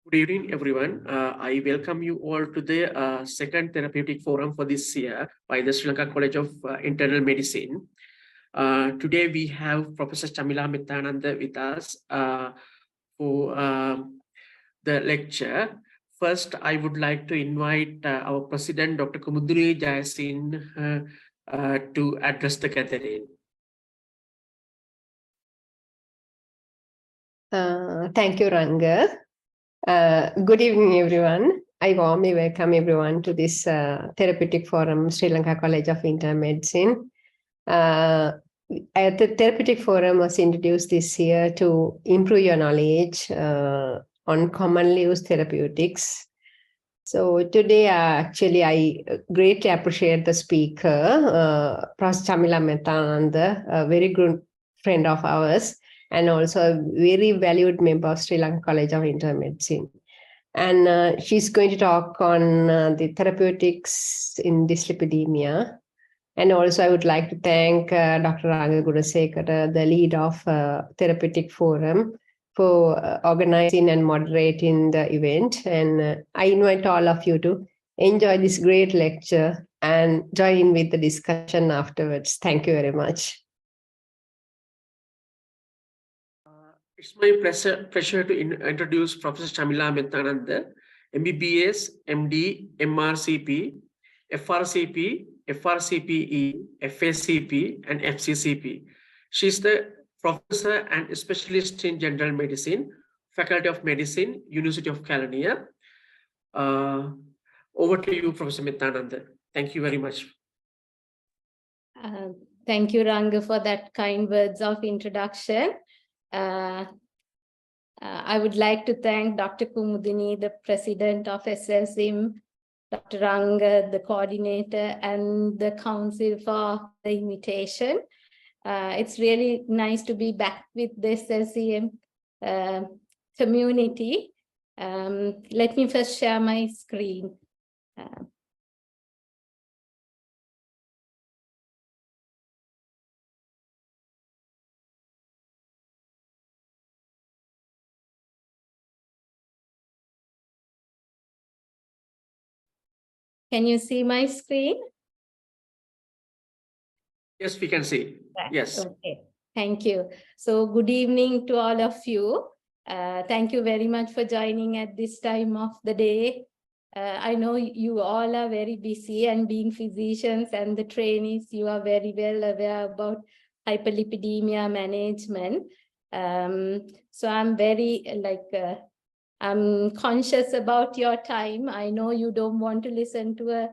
Good evening, everyone. I welcome you all to the second therapeutic forum for this year by the Sri Lanka College of Internal Medicine. Today we have Professor Chamila Mettananda with us for the lecture. First, I would like to invite our President, Dr. Kumuduni Jayasin, to address the gathering. Thank you, Ranga. Good evening, everyone. I warmly welcome everyone to this Therapeutic Forum, Sri Lanka College of Internal Medicine. The Therapeutic Forum was introduced this year to improve your knowledge on commonly used therapeutics. So today, actually, I greatly appreciate the speaker, Prof. Chamila Mettananda, a very good friend of ours, and also a very valued member of Sri Lanka College of Internal Medicine. And she's going to talk on the therapeutics in dyslipidemia. And also I would like to thank Dr. Ranga Gunasekara, the lead of Therapeutic Forum, for organizing and moderating the event. And I invite all of you to enjoy this great lecture and join in with the discussion afterwards. Thank you very much. It's my pleasure to introduce Professor Chamila Mettananda, MBBS, MD, MRCP, FRCP, FRCPE, FACP, and FCCP. She's the professor and specialist in general medicine, Faculty of Medicine, University of California. Over to you, Professor Mettananda. Thank you very much. Thank you, Ranga, for that kind words of introduction. I would like to thank Dr. Kumudini, the president of SLCIM, Dr. Ranga, the coordinator, and the council for the invitation. It's really nice to be back with the SLCIM community. Let me first share my screen. Can you see my screen? Yes, we can see. Yes. Okay. Thank you. So good evening to all of you. Thank you very much for joining at this time of the day. I know you all are very busy, and being physicians and the trainees, you are very well aware about hyperlipidemia management. So I'm very I'm conscious about your time. I know you don't want to listen to a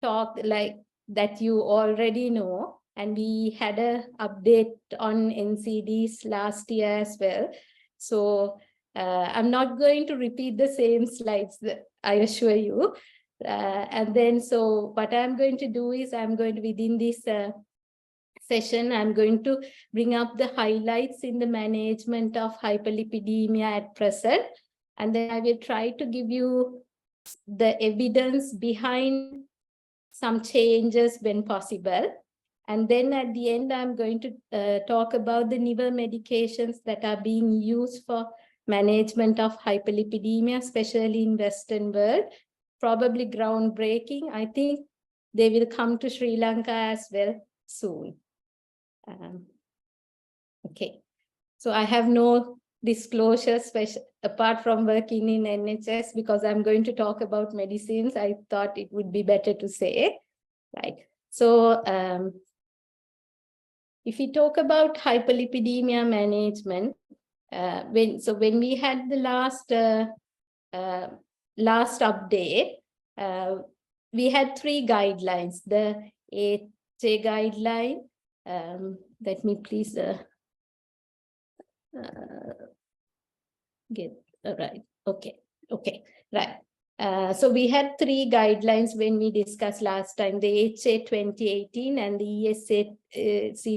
talk like that you already know. And we had an update on NCDs last year as well. So I'm not going to repeat the same slides, I assure you. And then, so what I'm going to do is I'm going to, within this session, I'm going to bring up the highlights in the management of hyperlipidemia at present. And then I will try to give you the evidence behind some changes when possible. And then at the end, I'm going to talk about the newer medications that are being used for management of hyperlipidemia, especially in Western world. Probably groundbreaking. I think they will come to Sri Lanka as well soon. Okay, so I have no disclosures apart from working in NHS, because I'm going to talk about medicines. I thought it would be better to say, right? So if we talk about hyperlipidemia management, when we had the last update, we had 3 guidelines. The HA guideline, let me please get right. Okay, right. So we had 3 guidelines when we discussed last time, the HA 2018 and the ESC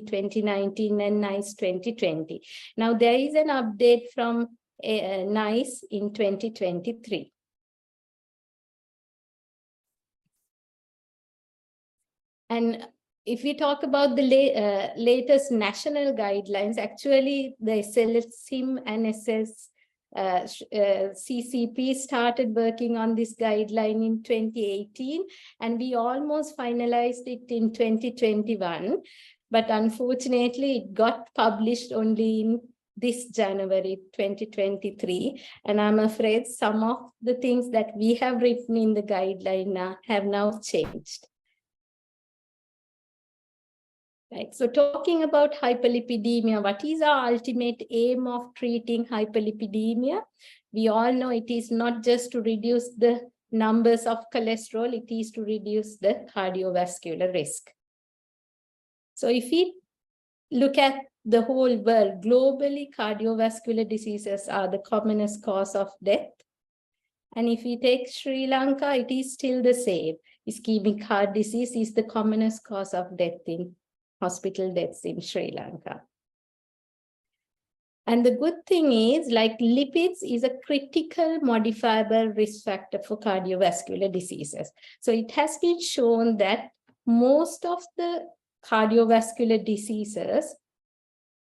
2019 and NICE 2020. Now there is an update from NICE in 2023. And if we talk about the latest national guidelines, actually the SLCIM and CCP started working on this guideline in 2018, and we almost finalized it in 2021. But unfortunately, it got published only in this January 2023. And I'm afraid some of the things that we have written in the guideline have now changed. Right. So talking about hyperlipidemia, what is our ultimate aim of treating hyperlipidemia? We all know it is not just to reduce the numbers of cholesterol, it is to reduce the cardiovascular risk. So if we look at the whole world, globally, cardiovascular diseases are the commonest cause of death. And if we take Sri Lanka, it is still the same. Ischemic heart disease is the commonest cause of death in hospital deaths in Sri Lanka. And the good thing is, like, lipids is a critical modifiable risk factor for cardiovascular diseases. So it has been shown that most of the cardiovascular diseases,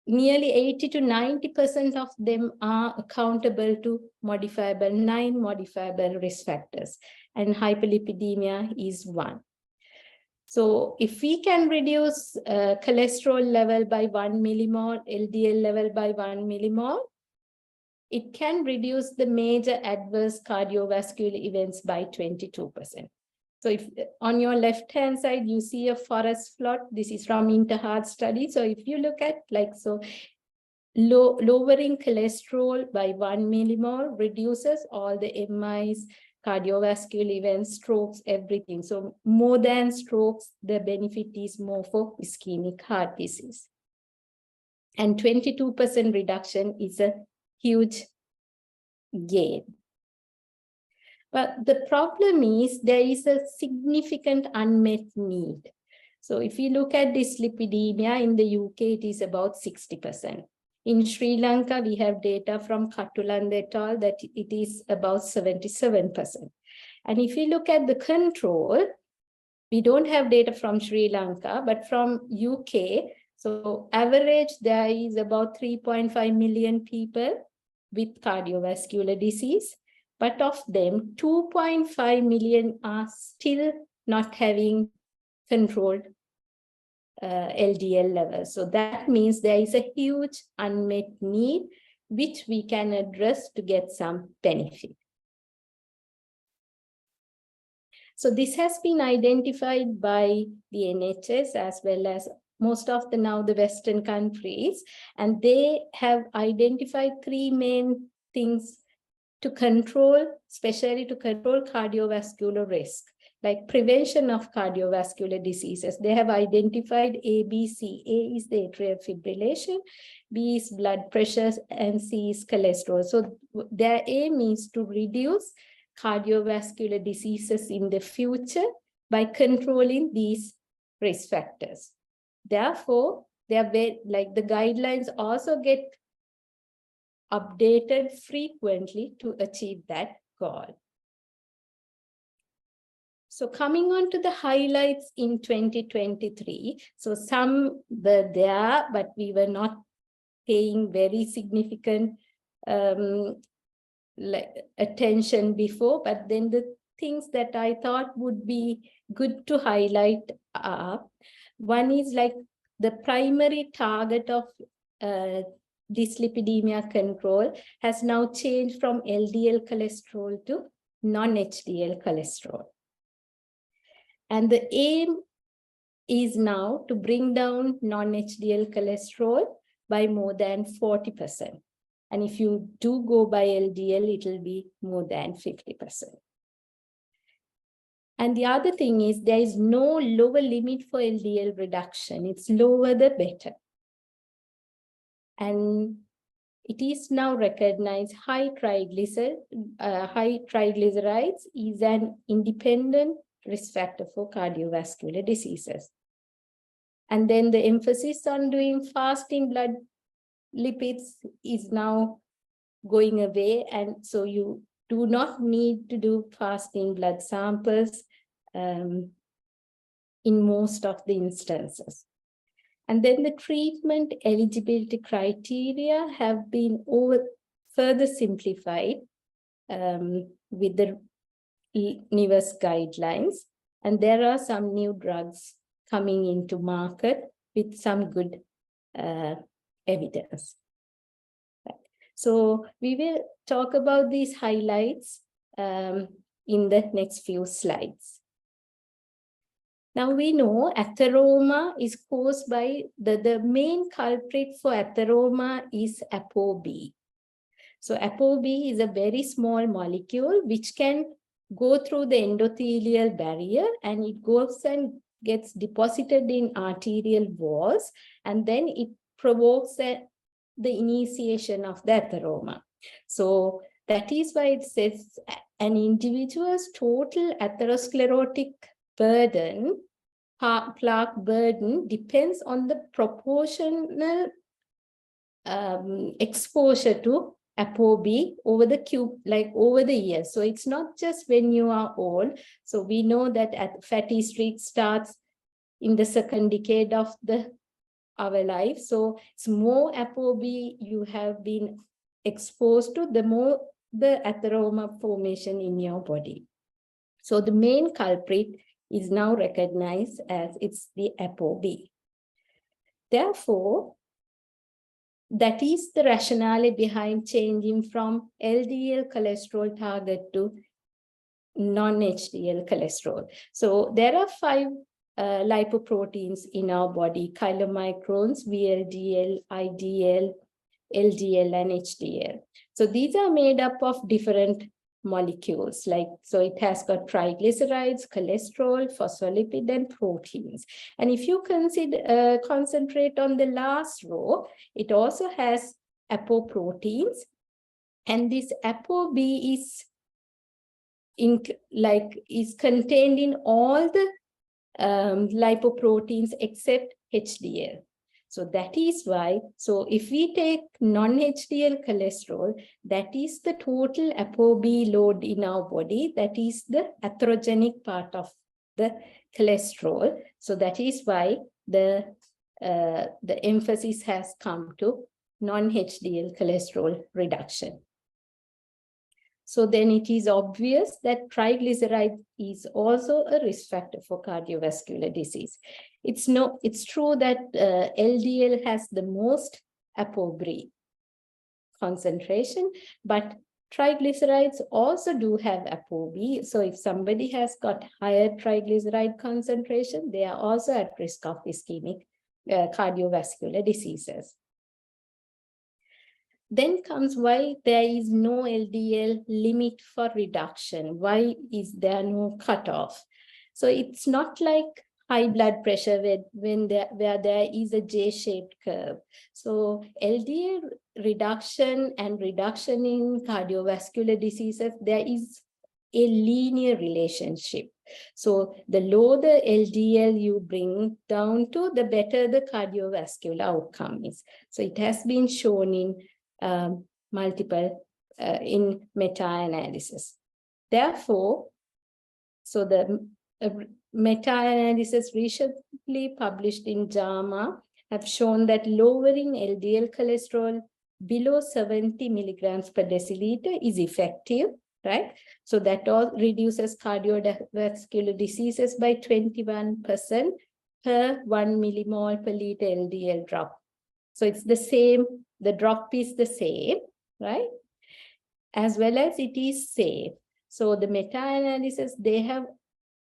nearly 80 to 90% of them are accountable to modifiable, 9 modifiable risk factors, and hyperlipidemia is one. So if we can reduce cholesterol level by 1 millimole, LDL level by 1 millimole, it can reduce the major adverse cardiovascular events by 22%. So if on your left-hand side, you see a forest plot, this is from Interheart study. So if you look at lowering cholesterol by 1 millimole reduces all the MIs, cardiovascular events, strokes, everything. So more than strokes, the benefit is more for ischemic heart disease. And 22% reduction is a huge gain. But the problem is there is a significant unmet need. So if you look at dyslipidemia in the UK, it is about 60%. In Sri Lanka, we have data from Katuland et al. That it is about 77%. And if you look at the control, we don't have data from Sri Lanka, but from UK. So average, there is about 3.5 million people with cardiovascular disease. But of them, 2.5 million are still not having controlled LDL levels. So that means there is a huge unmet need, which we can address to get some benefit. So this has been identified by the NHS as well as most of the Western countries, and they have identified 3 main things to control, especially to control cardiovascular risk, like prevention of cardiovascular diseases. They have identified A, B, C. A is the atrial fibrillation, B is blood pressure, and C is cholesterol. So their aim is to reduce cardiovascular diseases in the future by controlling these risk factors. Therefore, they are the guidelines also get updated frequently to achieve that goal. So coming on to the highlights in 2023. So some were there, but we were not paying very significant attention before. But then the things that I thought would be good to highlight are, one is like the primary target of dyslipidemia control has now changed from LDL cholesterol to non-HDL cholesterol. And the aim is now to bring down non-HDL cholesterol by more than 40%. And if you do go by LDL, it will be more than 50%. And the other thing is there is no lower limit for LDL reduction. It's lower the better. And it is now recognized high triglycerides is an independent risk factor for cardiovascular diseases. And then the emphasis on doing fasting blood lipids is now going away. And so you do not need to do fasting blood samples in most of the instances. And then the treatment eligibility criteria have been further simplified with the NIVAS guidelines. And there are some new drugs coming into market with some good evidence. So we will talk about these highlights in the next few slides. Now we know atheroma is caused by the main culprit for atheroma is ApoB. So ApoB is a very small molecule which can go through the endothelial barrier, and it goes and gets deposited in arterial walls, and then it provokes the initiation of the atheroma. So that is why it says an individual's total atherosclerotic burden, plaque burden, depends on the proportional exposure to ApoB over the years. So it's not just when you are old. So we know that fatty streak starts in the second decade of our life. So it's more ApoB you have been exposed to, the more the atheroma formation in your body. So the main culprit is now recognized as it's the ApoB. Therefore, that is the rationale behind changing from LDL cholesterol target to non-HDL cholesterol. So there are 5 lipoproteins in our body: chylomicrons, VLDL, IDL, LDL, and HDL. So these are made up of different molecules. So it has got triglycerides, cholesterol, phospholipid, and proteins. And if you concentrate on the last row, it also has apoproteins. And this ApoB is contained in all the lipoproteins except HDL. So that is why, so if we take non-HDL cholesterol, that is the total ApoB load in our body, that is the atherogenic part of the cholesterol. So that is why the emphasis has come to non-HDL cholesterol reduction. So then it is obvious that triglyceride is also a risk factor for cardiovascular disease. It's true that LDL has the most ApoB concentration, but triglycerides also do have ApoB. So if somebody has got higher triglyceride concentration, they are also at risk of ischemic cardiovascular diseases. Then comes why there is no LDL limit for reduction. Why is there no cutoff? So it's not like high blood pressure where there is a J-shaped curve. So LDL reduction and reduction in cardiovascular diseases, there is a linear relationship. So the lower the LDL you bring down to, the better the cardiovascular outcome is. So it has been shown in multiple in meta-analysis. Therefore, so the meta-analysis recently published in JAMA have shown that lowering LDL cholesterol below 70 milligrams per deciliter is effective right? So that all reduces cardiovascular diseases by 21% per 1 millimole per liter LDL drop. So it's the same, the drop is the same, right? As well as it is safe. So the meta-analysis they have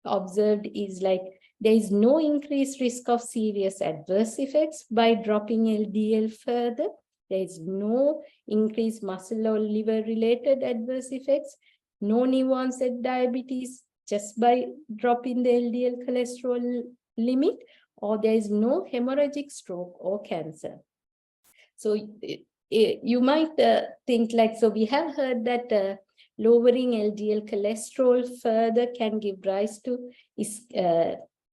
observed is like there is no increased risk of serious adverse effects by dropping LDL further. There is no increased muscle or liver-related adverse effects, no new onset diabetes just by dropping the LDL cholesterol limit, or there is no hemorrhagic stroke or cancer. So you might think like, so we have heard that lowering LDL cholesterol further can give rise to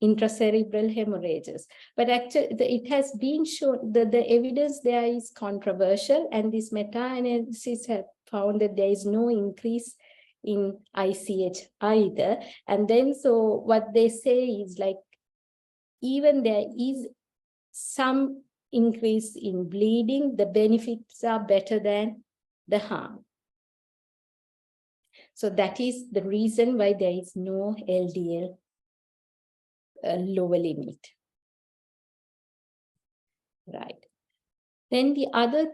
intracerebral hemorrhages. But actually, it has been shown that the evidence there is controversial, and this meta-analysis have found that there is no increase in ICH either. And then, so what they say is like, even there is some increase in bleeding, the benefits are better than the harm. So that is the reason why there is no LDL lower limit. Right. Then the other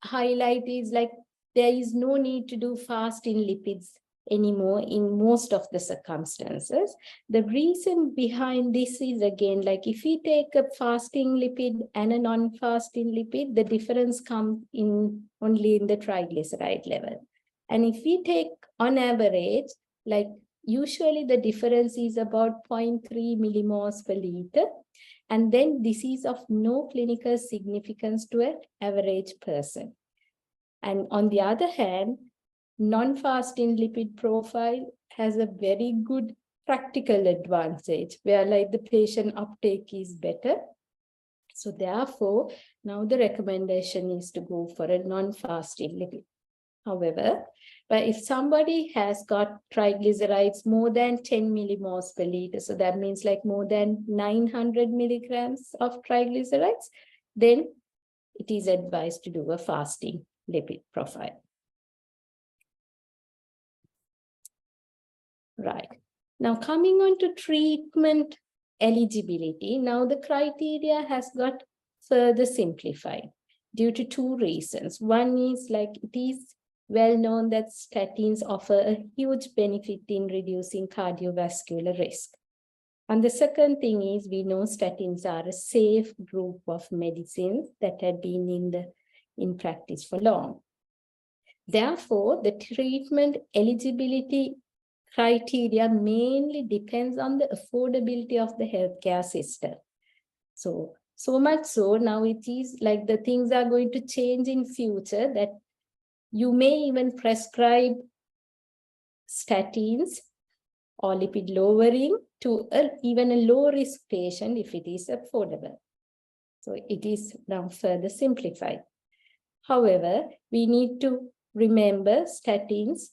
highlight is like, there is no need to do fasting lipids anymore in most of the circumstances. The reason behind this is, again, like if we take a fasting lipid and a non-fasting lipid, the difference comes in only in the triglyceride level. And if we take on average, like usually the difference is about 0.3 millimoles per liter. And then this is of no clinical significance to an average person. And on the other hand, non-fasting lipid profile has a very good practical advantage where like the patient uptake is better. So therefore, now the recommendation is to go for a non-fasting lipid. However, but if somebody has got triglycerides more than 10 millimoles per liter, so that means like more than 900 milligrams of triglycerides, then it is advised to do a fasting lipid profile. Right. Now coming on to treatment eligibility, now the criteria has got further simplified due to two reasons. One is like it is well known that statins offer a huge benefit in reducing cardiovascular risk. And the second thing is we know statins are a safe group of medicines that have been in practice for long. Therefore, the treatment eligibility criteria mainly depends on the affordability of the healthcare system. So much so now it is like the things are going to change in future that you may even prescribe statins or lipid lowering to even a low risk patient if it is affordable. So it is now further simplified. However, we need to remember statins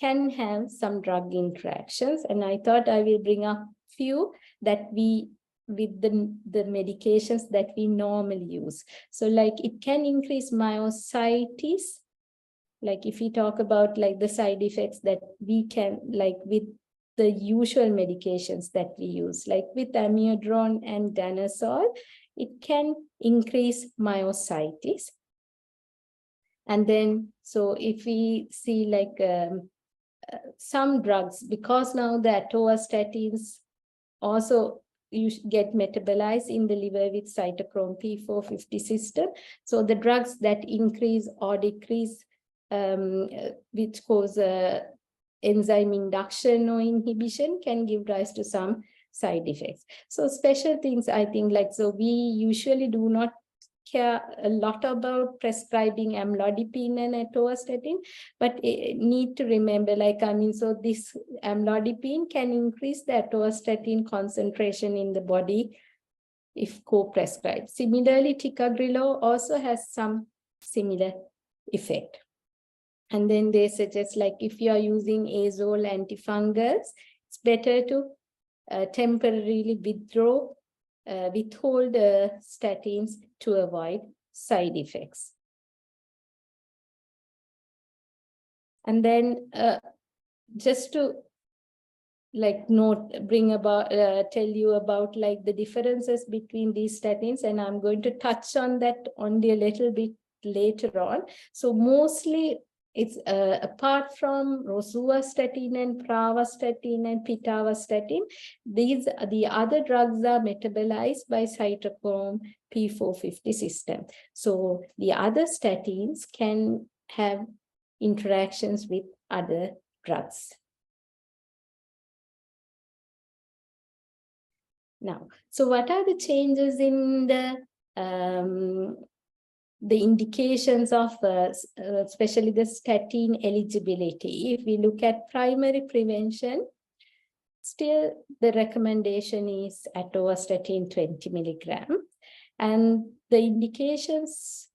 can have some drug interactions, and I thought I will bring up few that we with the medications that we normally use. So like it can increase myositis. Like if we talk about like the side effects that we can, like with the usual medications that we use, like with amiodarone and danazol, it can increase myositis. And then, so if we see like some drugs, because now the atorvastatins also you get metabolized in the liver with cytochrome P450 system. So the drugs that increase or decrease, which cause enzyme induction or inhibition can give rise to some side effects. So special things, I think, like, so we usually do not care a lot about prescribing amlodipine and atorvastatin, but need to remember, like, I mean, so this amlodipine can increase the atorvastatin concentration in the body if co-prescribed. Similarly, ticagrelor also has some similar effect. And then they suggest, like, if you are using azole antifungals, it's better to temporarily withhold statins to avoid side effects. And then just to tell you about like the differences between these statins, and I'm going to touch on that only a little bit later on. So mostly it's apart from rosuvastatin and pravastatin and pitavastatin, the other drugs are metabolized by cytochrome P450 system. So the other statins can have interactions with other drugs. Now, so what are the changes in the indications of especially the statin eligibility? If we look at primary prevention, still the recommendation is atorvastatin 20 milligram. And the indications,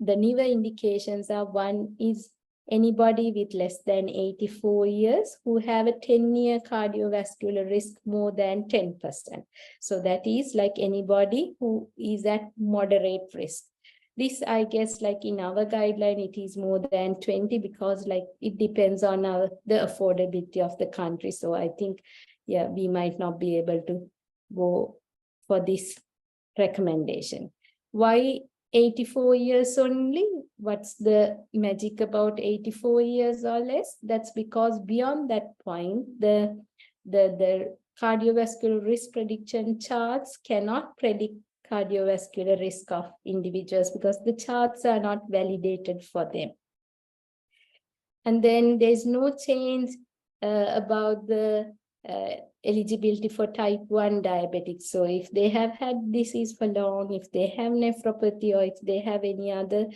the newer indications are, one is anybody with less than 84 years who have a 10-year cardiovascular risk more than 10%. So that is like anybody who is at moderate risk. This, I guess, like in our guideline, it is more than 20 because like it depends on the affordability of the country. So I think, yeah, we might not be able to go for this recommendation. Why 84 years only? What's the magic about 84 years or less? That's because beyond that point, the cardiovascular risk prediction charts cannot predict cardiovascular risk of individuals because the charts are not validated for them. And then there's no change about the eligibility for type 1 diabetics. So if they have had disease for long, if they have nephropathy, or if they have any other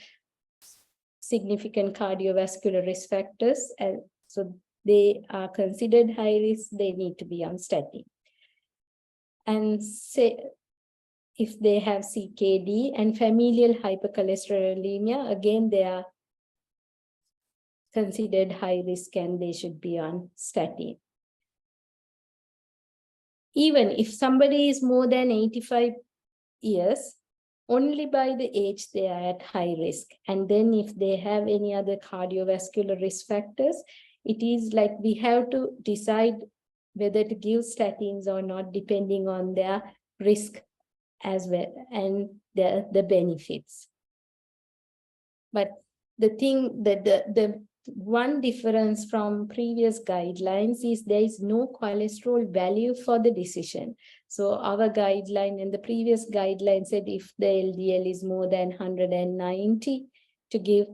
significant cardiovascular risk factors, and so they are considered high risk, they need to be on statin. And say if they have CKD and familial hypercholesterolemia, again, they are considered high risk and they should be on statin. Even if somebody is more than 85 years, only by the age they are at high risk. And then if they have any other cardiovascular risk factors, it is like we have to decide whether to give statins or not, depending on their risk as well and the benefits. But the thing that the one difference from previous guidelines is there is no cholesterol value for the decision. So our guideline and the previous guideline said if the LDL is more than 190 to give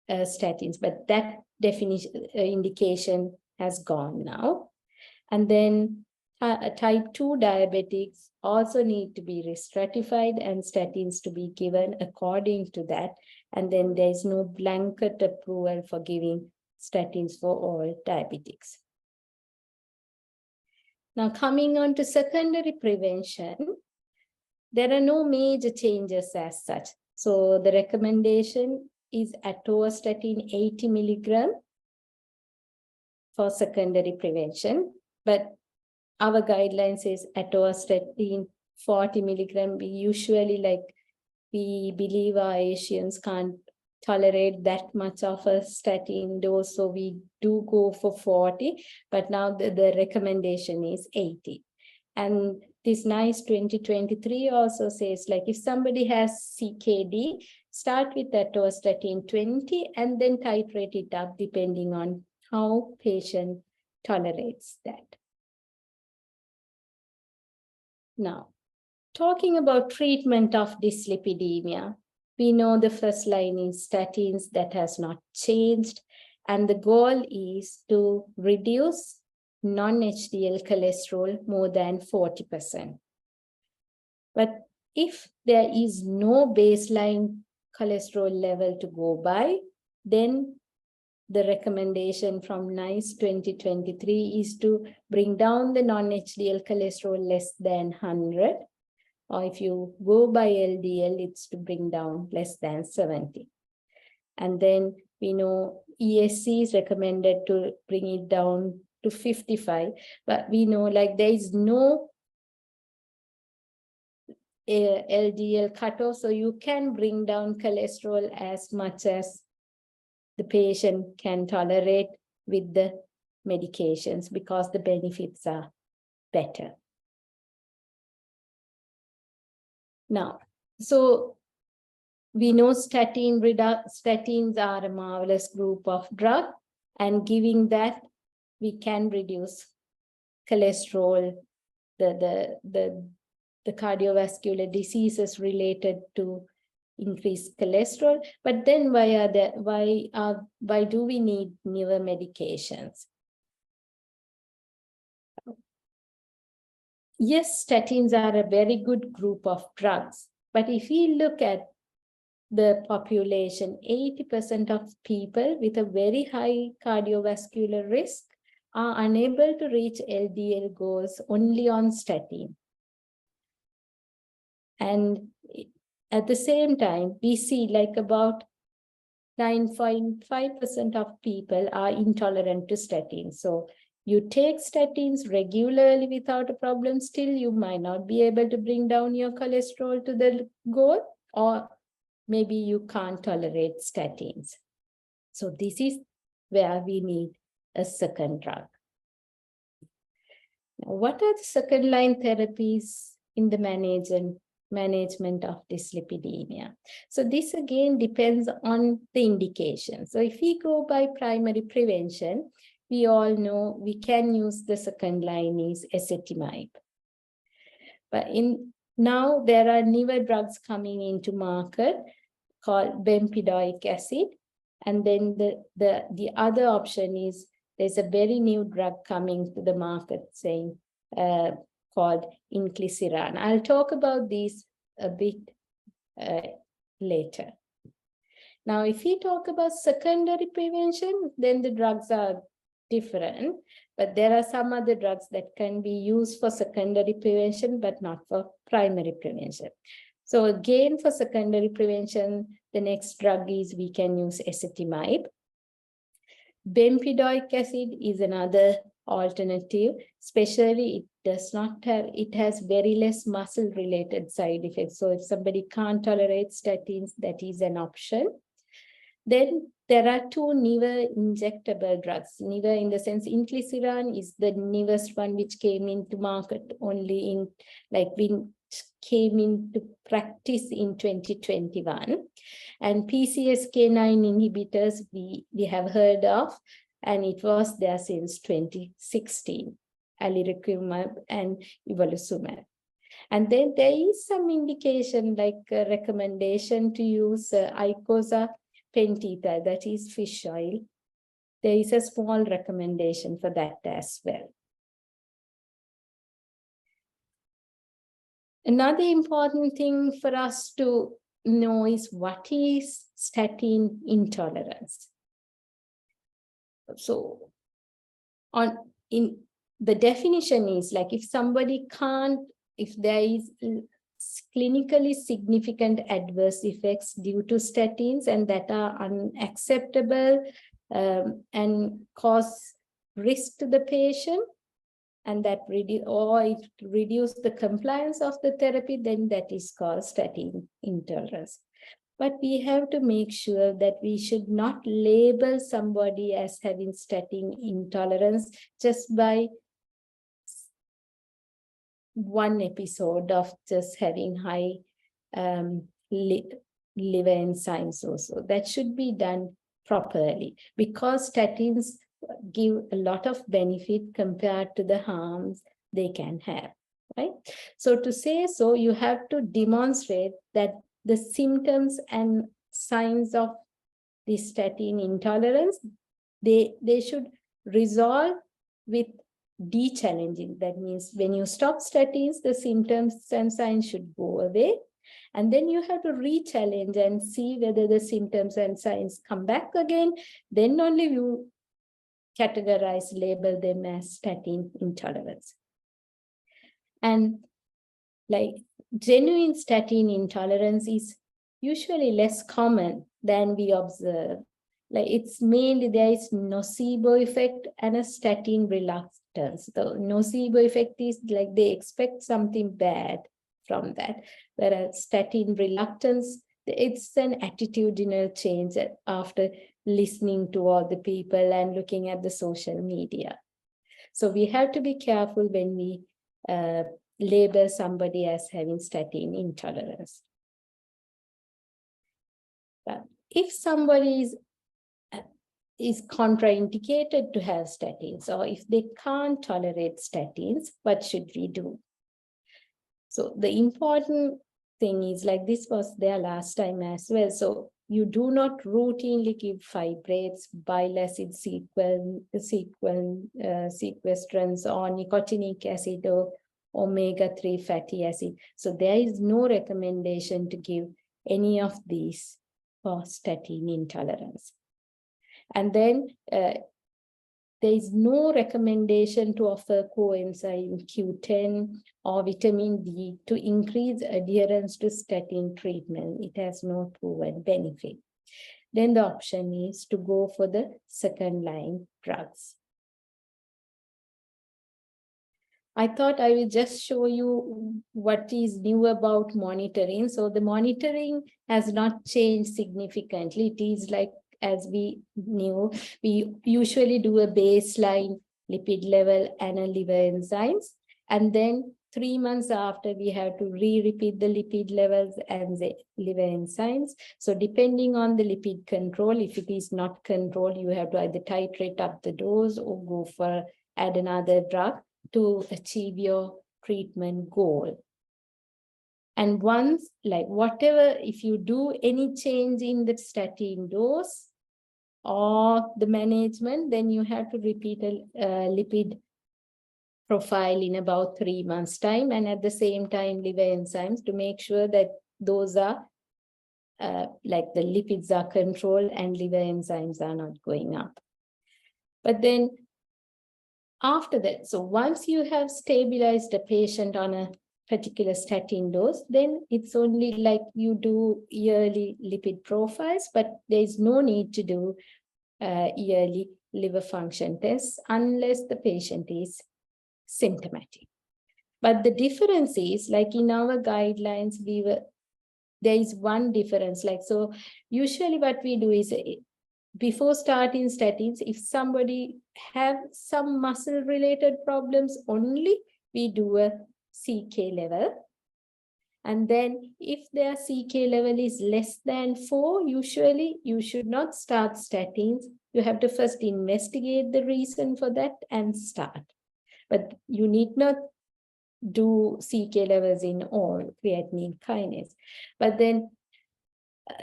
statins, but that definition indication has gone now. And then type 2 diabetics also need to be risk stratified and statins to be given according to that. And then there's no blanket approval for giving statins for all diabetics. Now coming on to secondary prevention, there are no major changes as such. So the recommendation is atorvastatin 80 milligram for secondary prevention, but our guidelines is atorvastatin 40 milligram. We usually we believe our Asians can't tolerate that much of a statin dose, so we do go for 40, but now the recommendation is 80. And this NICE 2023 also says like if somebody has CKD, start with atorvastatin 20 and then titrate it up depending on how patient tolerates that. Now, talking about treatment of dyslipidemia, we know the first line is statins. That has not changed. And the goal is to reduce non-HDL cholesterol more than 40%. But if there is no baseline cholesterol level to go by, then the recommendation from NICE 2023 is to bring down the non-HDL cholesterol less than 100. Or if you go by LDL, it's to bring down less than 70. And then we know ESC is recommended to bring it down to 55. But we know like there is no LDL cutoff, so you can bring down cholesterol as much as the patient can tolerate with the medications because the benefits are better. Now, so we know statins are a marvelous group of drugs, and giving that, we can reduce cholesterol, the cardiovascular diseases related to increased cholesterol. But then why do we need newer medications? Yes, statins are a very good group of drugs, but if we look at the population, 80% of people with a very high cardiovascular risk are unable to reach LDL goals only on statin. And at the same time, we see like about 9.5% of people are intolerant to statins. So you take statins regularly without a problem, still you might not be able to bring down your cholesterol to the goal, or maybe you can't tolerate statins. So this is where we need a second drug. Now, what are the second line therapies in the management of dyslipidemia? So this again depends on the indication. So if we go by primary prevention, we all know we can use the second line is ezetimibe. But now there are newer drugs coming into market called bempedoic acid. And then the other option is there's a very new drug coming to the market saying called inclisiran. I'll talk about these a bit later. Now, if we talk about secondary prevention, then the drugs are different, but there are some other drugs that can be used for secondary prevention, but not for primary prevention. So again, for secondary prevention, the next drug is we can use ezetimibe. Bempedoic acid is another alternative, especially it has very less muscle related side effects. So if somebody can't tolerate statins, that is an option. Then there are two newer injectable drugs. Newer in the sense, inclisiran is the newest one which came into market only in, came into practice in 2021. And PCSK9 inhibitors we have heard of, and it was there since 2016, alirocumab and evolocumab. And then there is some indication like a recommendation to use icosapentita, that is fish oil. There is a small recommendation for that as well. Another important thing for us to know is what is statin intolerance. So in the definition is like if somebody can't, if there is clinically significant adverse effects due to statins and that are unacceptable and cause risk to the patient, and that it reduce the compliance of the therapy, then that is called statin intolerance. But we have to make sure that we should not label somebody as having statin intolerance just by one episode of just having high liver enzymes also. That should be done properly because statins give a lot of benefit compared to the harms they can have, right? So to say so, you have to demonstrate that the symptoms and signs of the statin intolerance, they should resolve with de-challenging. That means when you stop statins, the symptoms and signs should go away. And then you have to re-challenge and see whether the symptoms and signs come back again. Then only you categorize, label them as statin intolerance. And like genuine statin intolerance is usually less common than we observe. Like it's mainly there is nocebo effect and a statin reluctance. The nocebo effect is like they expect something bad from that, whereas statin reluctance, it's an attitudinal change after listening to all the people and looking at the social media. So we have to be careful when we label somebody as having statin intolerance. But if somebody is contraindicated to have statins, or if they can't tolerate statins, what should we do? So the important thing is, like this was there last time as well. So you do not routinely give fibrates, bile acid sequestrants, or nicotinic acid, or omega-3 fatty acid. So there is no recommendation to give any of these for statin intolerance. And then there is no recommendation to offer coenzyme Q10 or vitamin D to increase adherence to statin treatment. It has no proven benefit. Then the option is to go for the second-line drugs. I thought I will just show you what is new about monitoring. So the monitoring has not changed significantly. It is like, as we knew, we usually do a baseline lipid level and a liver enzymes. And then 3 months after, we have to repeat the lipid levels and the liver enzymes. So depending on the lipid control, if it is not controlled, you have to either titrate up the dose or go for add another drug to achieve your treatment goal. And once, like whatever, if you do any change in the statin dose or the management, then you have to repeat a lipid profile in about 3 months' time, and at the same time liver enzymes, to make sure that those are like the lipids are controlled and liver enzymes are not going up. But then after that, so once you have stabilized a patient on a particular statin dose, then it's only like you do yearly lipid profiles, but there is no need to do yearly liver function tests unless the patient is symptomatic. But the difference is, like in our guidelines, there is one difference. Like, so usually what we do is, before starting statins, if somebody have some muscle related problems only, we do a CK level. And then if their CK level is less than 4, usually you should not start statins. You have to first investigate the reason for that and start. But you need not do CK levels in all creatinine kinase. But then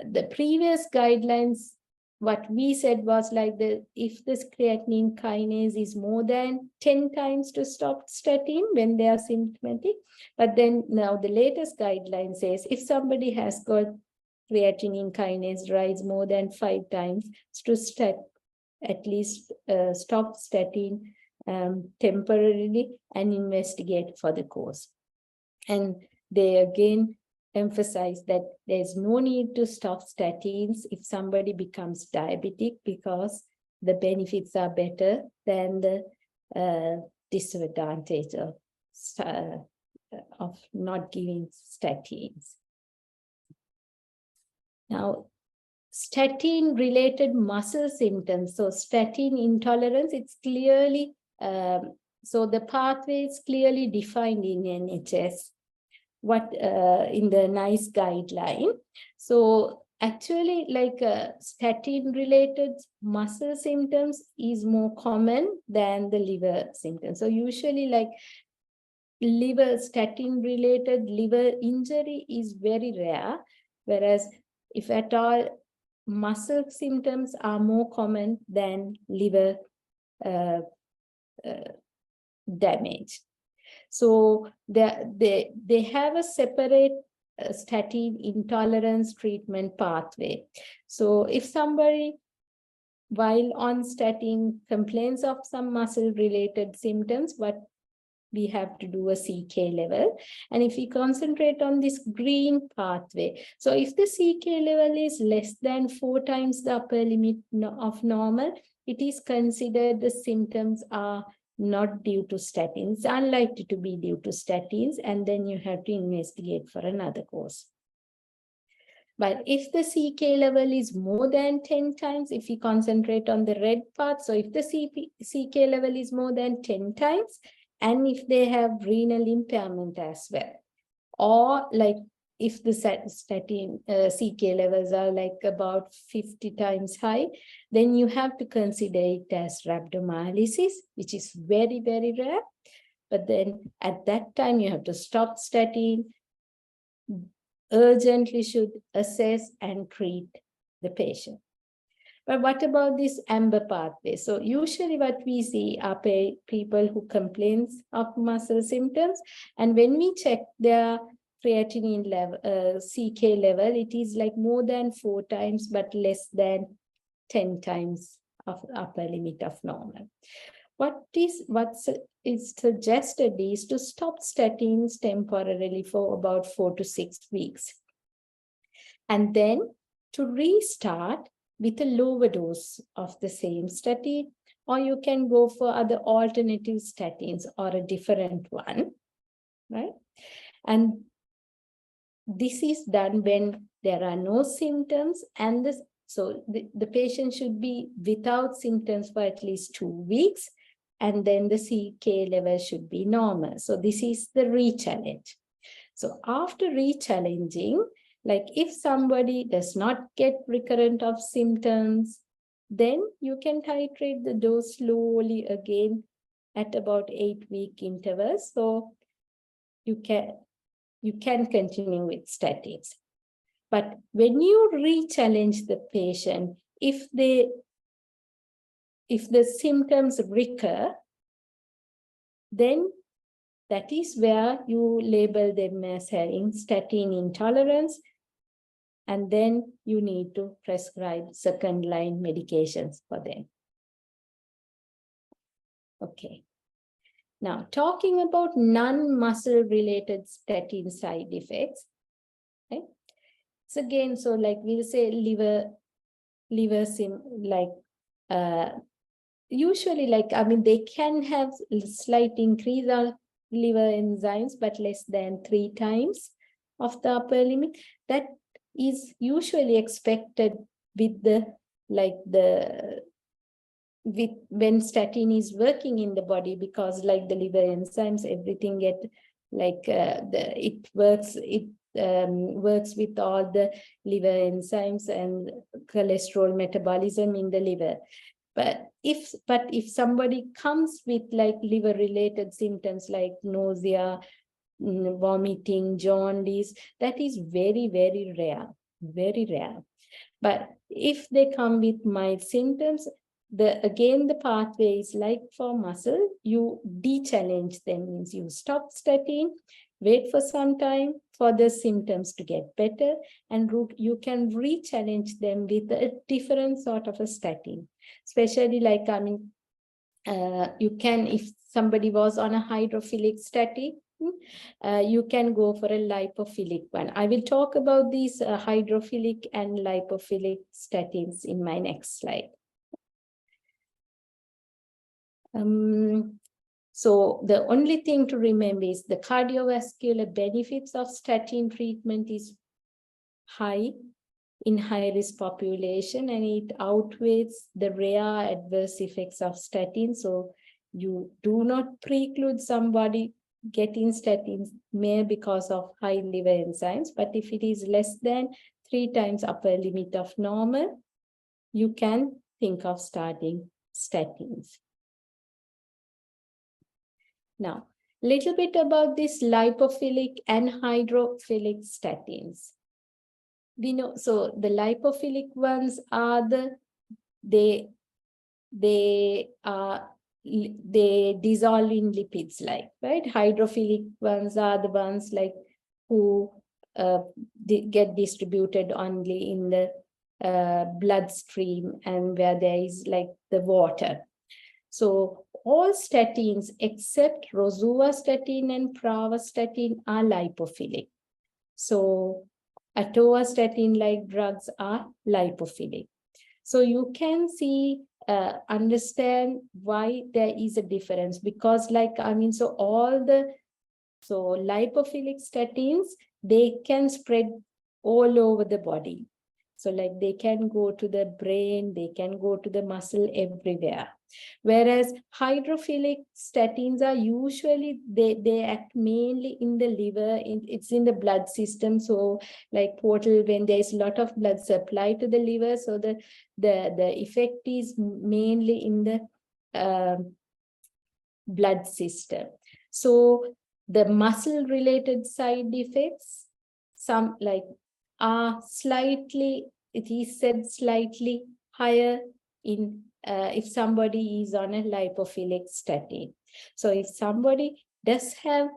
the previous guidelines, what we said was like, if this creatinine kinase is more than 10 times to stop statin when they are symptomatic. But then now the latest guideline says, if somebody has got creatinine kinase rise more than 5 times, to at least stop statin temporarily and investigate for the cause. And they again emphasize that there's no need to stop statins if somebody becomes diabetic, because the benefits are better than the disadvantage of not giving statins. Now, statin-related muscle symptoms, so statin intolerance, it's clearly, so the pathway is clearly defined in NHS, in the NICE guideline. So actually, like statin-related muscle symptoms is more common than the liver symptoms. So usually, like statin-related liver injury is very rare, whereas if at all, muscle symptoms are more common than liver damage. So they have a separate statin intolerance treatment pathway. So if somebody, while on statin, complains of some muscle-related symptoms, what we have to do a CK level. And if we concentrate on this green pathway, so if the CK level is less than 4 times the upper limit of normal, it is considered the symptoms are not due to statins, unlikely to be due to statins, and then you have to investigate for another cause. But if the CK level is more than 10 times, if we concentrate on the red part, so if the CK level is more than 10 times, and if they have renal impairment as well, or like if the statin CK levels are like about 50 times high, then you have to consider it as rhabdomyolysis, which is very, very rare. But then at that time, you have to stop statin, urgently should assess and treat the patient. But what about this amber pathway? So usually what we see are people who complain of muscle symptoms. And when we check their creatinine level, CK level, it is like more than 4 times, but less than 10 times of upper limit of normal. What is suggested is to stop statins temporarily for about 4 to 6 weeks. And then to restart with a lower dose of the same statin, or you can go for other alternative statins or a different one, right? And this is done when there are no symptoms, and the patient should be without symptoms for at least 2 weeks, and then the CK level should be normal. So this is the re-challenge. So after re-challenging, like if somebody does not get recurrent of symptoms, then you can titrate the dose slowly again at about 8-week intervals. So you can continue with statins. But when you re-challenge the patient, if the symptoms recur, then that is where you label them as having statin intolerance, and then you need to prescribe second-line medications for them. Okay. Now, talking about non-muscle-related statin side effects, right? So again, so like we'll say usually like, I mean, they can have slight increase of liver enzymes, but less than 3 times of the upper limit. That is usually expected with when statin is working in the body, because like the liver enzymes, everything get like it works with all the liver enzymes and cholesterol metabolism in the liver. But if somebody comes with like liver related symptoms like nausea, vomiting, jaundice, that is very, very rare, very rare. But if they come with mild symptoms, again, the pathway is like for muscle, you de-challenge them, means you stop statin, wait for some time for the symptoms to get better, and you can re-challenge them with a different sort of a statin. Especially like, I mean, you can, if somebody was on a hydrophilic statin, you can go for a lipophilic one. I will talk about these hydrophilic and lipophilic statins in my next slide. So the only thing to remember is the cardiovascular benefits of statin treatment is high in high-risk population, and it outweighs the rare adverse effects of statin. So you do not preclude somebody getting statins mere because of high liver enzymes, but if it is less than 3 times upper limit of normal, you can think of starting statins. Now, little bit about this lipophilic and hydrophilic statins. We know, so the lipophilic ones are they dissolve in lipids, like, right? Hydrophilic ones are the ones like who get distributed only in the bloodstream and where there is like the water. So all statins except rosuvastatin and pravastatin are lipophilic. So atorvastatin-like drugs are lipophilic. So you can see, understand why there is a difference, because like, I mean, so lipophilic statins, they can spread all over the body. So like they can go to the brain, they can go to the muscle, everywhere. Whereas hydrophilic statins are usually, they act mainly in the liver, it's in the blood system. So like portal, when there's a lot of blood supply to the liver, so the effect is mainly in the blood system. So the muscle related side effects, some like are slightly, it is said slightly higher in if somebody is on a lipophilic statin. So if somebody does have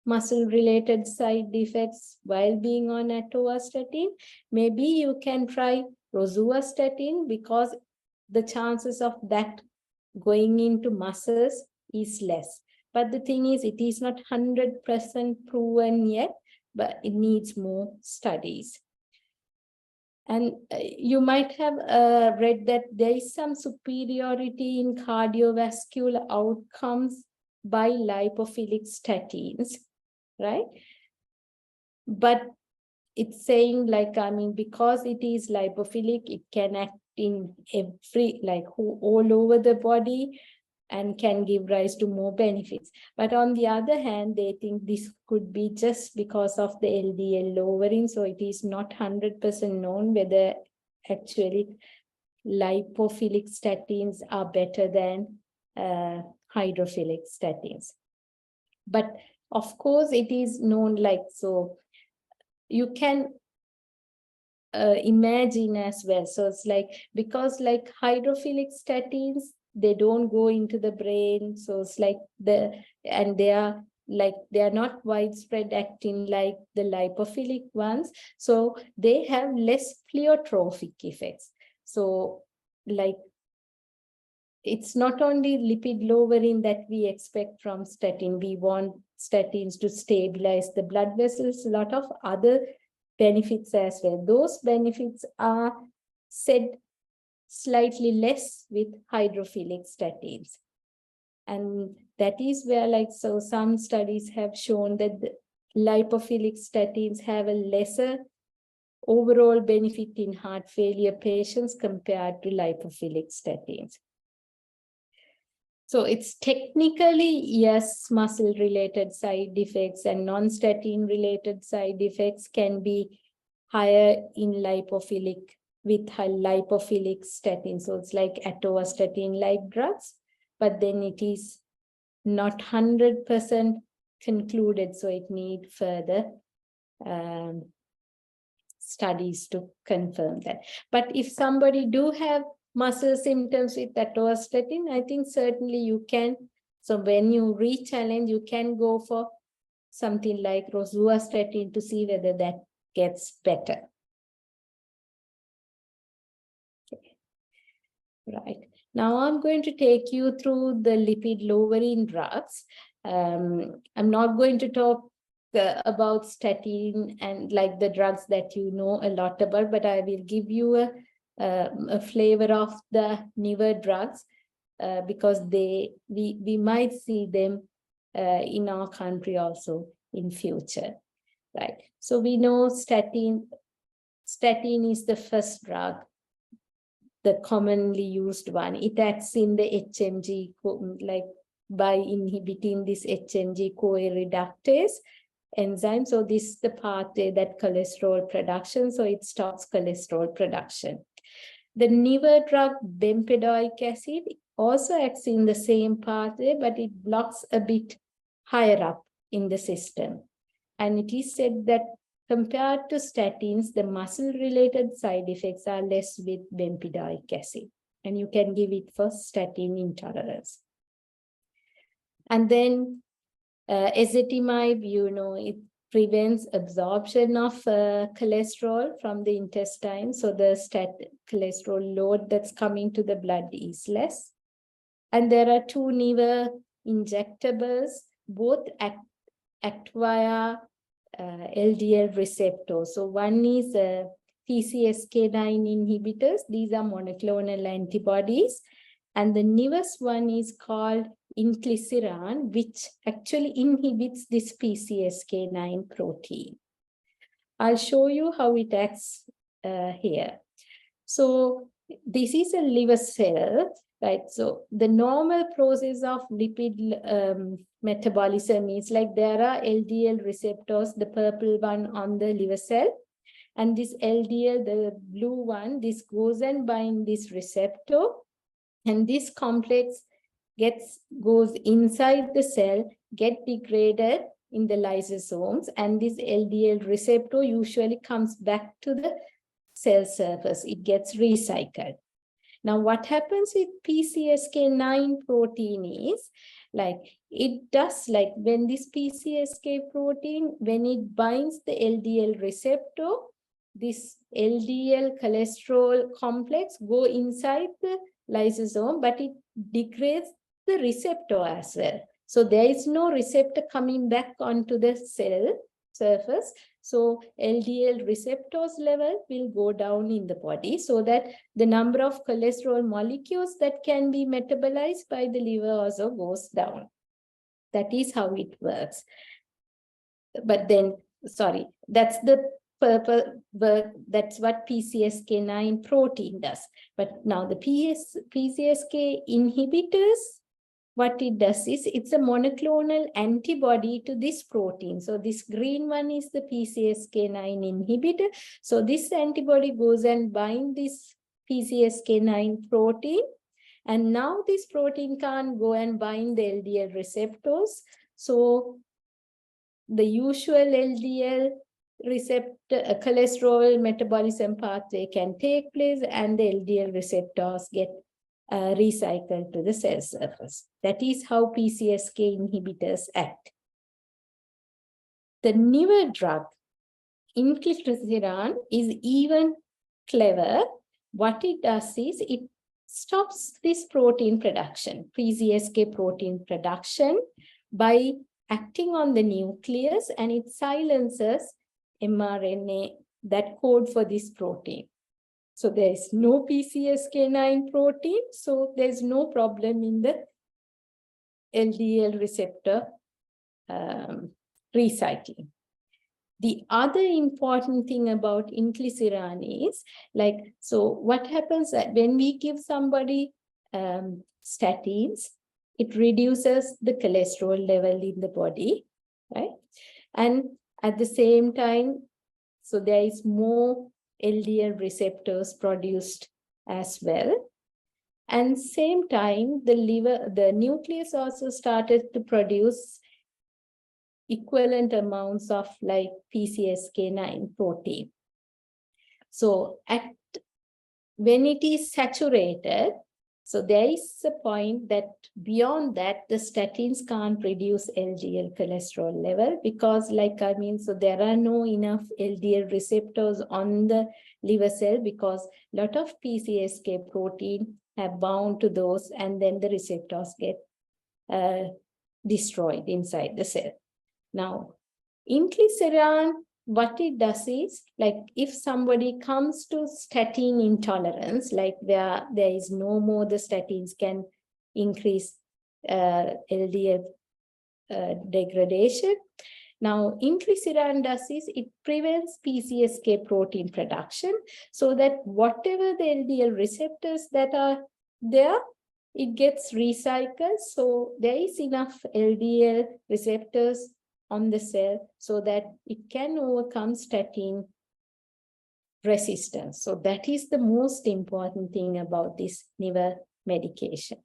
muscle related side effects while being on atorvastatin, maybe you can try rosuvastatin, because the chances of that going into muscles is less. But the thing is, it is not 100% proven yet, but it needs more studies. And you might have read that there is some superiority in cardiovascular outcomes by lipophilic statins, right? But it's saying like, I mean, because it is lipophilic, it can act in every, like all over the body and can give rise to more benefits. But on the other hand, they think this could be just because of the LDL lowering. So it is not 100% known whether actually lipophilic statins are better than hydrophilic statins. But of course, it is known like, so you can imagine as well. So it's like, because like hydrophilic statins, they don't go into the brain. So it's like and they are not widespread acting like the lipophilic ones. So they have less pleiotropic effects. So like, it's not only lipid lowering that we expect from statin. We want statins to stabilize the blood vessels, a lot of other benefits as well. Those benefits are said slightly less with hydrophilic statins. And that is where, like, so some studies have shown that the lipophilic statins have a lesser overall benefit in heart failure patients compared to lipophilic statins. So it's technically, yes, muscle-related side effects and non-statin-related side effects can be higher in lipophilic with lipophilic statin. So it's like atorvastatin-like drugs, but then it is not 100% concluded. So it needs further studies to confirm that. But if somebody do have muscle symptoms with atorvastatin, I think certainly you can. So when you re-challenge, you can go for something like rosuvastatin to see whether that gets better. Okay. Right. Now I'm going to take you through the lipid lowering drugs. I'm not going to talk about statin and like the drugs that you know a lot about, but I will give you a flavor of the newer drugs because we might see them in our country also in future, right? So we know statin is the first drug, the commonly used one. It acts in the HMG, like by inhibiting this HMG CoA reductase enzyme. So this is the pathway that cholesterol production, so it stops cholesterol production. The newer drug bempedoic acid also acts in the same pathway, but it blocks a bit higher up in the system. And it is said that compared to statins, the muscle-related side effects are less with bempedoic acid, and you can give it for statin intolerance. And then ezetimibe, you know, it prevents absorption of cholesterol from the intestine. So the cholesterol load that's coming to the blood is less. And there are two newer injectables, both act via LDL receptor. So one is PCSK9 inhibitors. These are monoclonal antibodies. And the newest one is called inclisiran, which actually inhibits this PCSK9 protein. I'll show you how it acts here. So this is a liver cell, right? So the normal process of lipid metabolism is like there are LDL receptors, the purple one on the liver cell, and this LDL, the blue one, this goes and binds this receptor, and this complex goes inside the cell, get degraded in the lysosomes, and this LDL receptor usually comes back to the cell surface. It gets recycled. Now, what happens with PCSK9 protein is, like, it does, like, when this PCSK protein, when it binds the LDL receptor, this LDL cholesterol complex go inside the lysosome, but it degrades the receptor as well. So there is no receptor coming back onto the cell surface. So LDL receptors level will go down in the body, so that the number of cholesterol molecules that can be metabolized by the liver also goes down. That is how it works. But then, sorry, that's the purple work. That's what PCSK9 protein does. But now the PCSK inhibitors, what it does is it's a monoclonal antibody to this protein. So this green one is the PCSK9 inhibitor. So this antibody goes and binds this PCSK9 protein. And now this protein can't go and bind the LDL receptors. So the usual LDL receptor cholesterol metabolism pathway can take place, and the LDL receptors get recycled to the cell surface. That is how PCSK inhibitors act. The newer drug, inclisiran, is even clever. What it does is it stops this protein production, PCSK protein production, by acting on the nucleus, and it silences mRNA that code for this protein. So there is no PCSK9 protein, so there's no problem in the LDL receptor recycling. The other important thing about inclisiran is, like, so what happens that when we give somebody statins, it reduces the cholesterol level in the body, right? And at the same time, so there is more LDL receptors produced as well. And same time, the nucleus also started to produce equivalent amounts of like PCSK9 protein. So when it is saturated, so there is a point that beyond that, the statins can't reduce LDL cholesterol level, because so there are no enough LDL receptors on the liver cell, because a lot of PCSK protein have bound to those, and then the receptors get destroyed inside the cell. Now, inclisiran, what it does is, like, if somebody comes to statin intolerance, like there is no more, the statins can increase LDL degradation. Now, inclisiran does is it prevents PCSK protein production, so that whatever the LDL receptors that are there, it gets recycled. So there is enough LDL receptors on the cell so that it can overcome statin resistance. So that is the most important thing about this newer medication.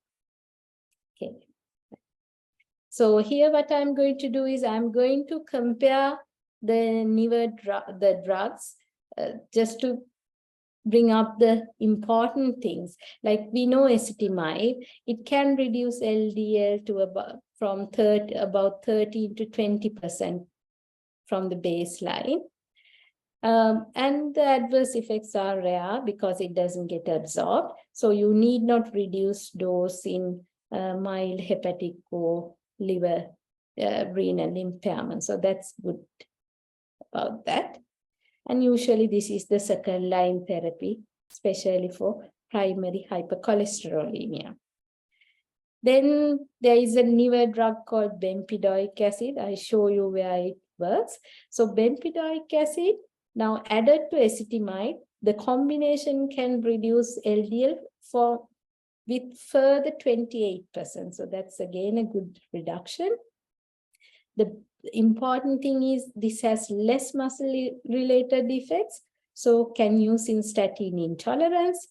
Okay. So here what I'm going to do is I'm going to compare the newer drugs just to bring up the important things. Like we know ezetimibe, it can reduce LDL to about 13 to 20% from the baseline. And the adverse effects are rare because it doesn't get absorbed. So you need not reduce dose in mild hepatic or liver renal impairment. So that's good about that. And usually this is the second line therapy, especially for primary hypercholesterolemia. Then there is a newer drug called bempedoic acid. I show you where it works. So bempedoic acid, Now, added to ezetimibe, the combination can reduce LDL with further 28%. So that's again a good reduction. The important thing is this has less muscle-related effects, so can use in statin intolerance.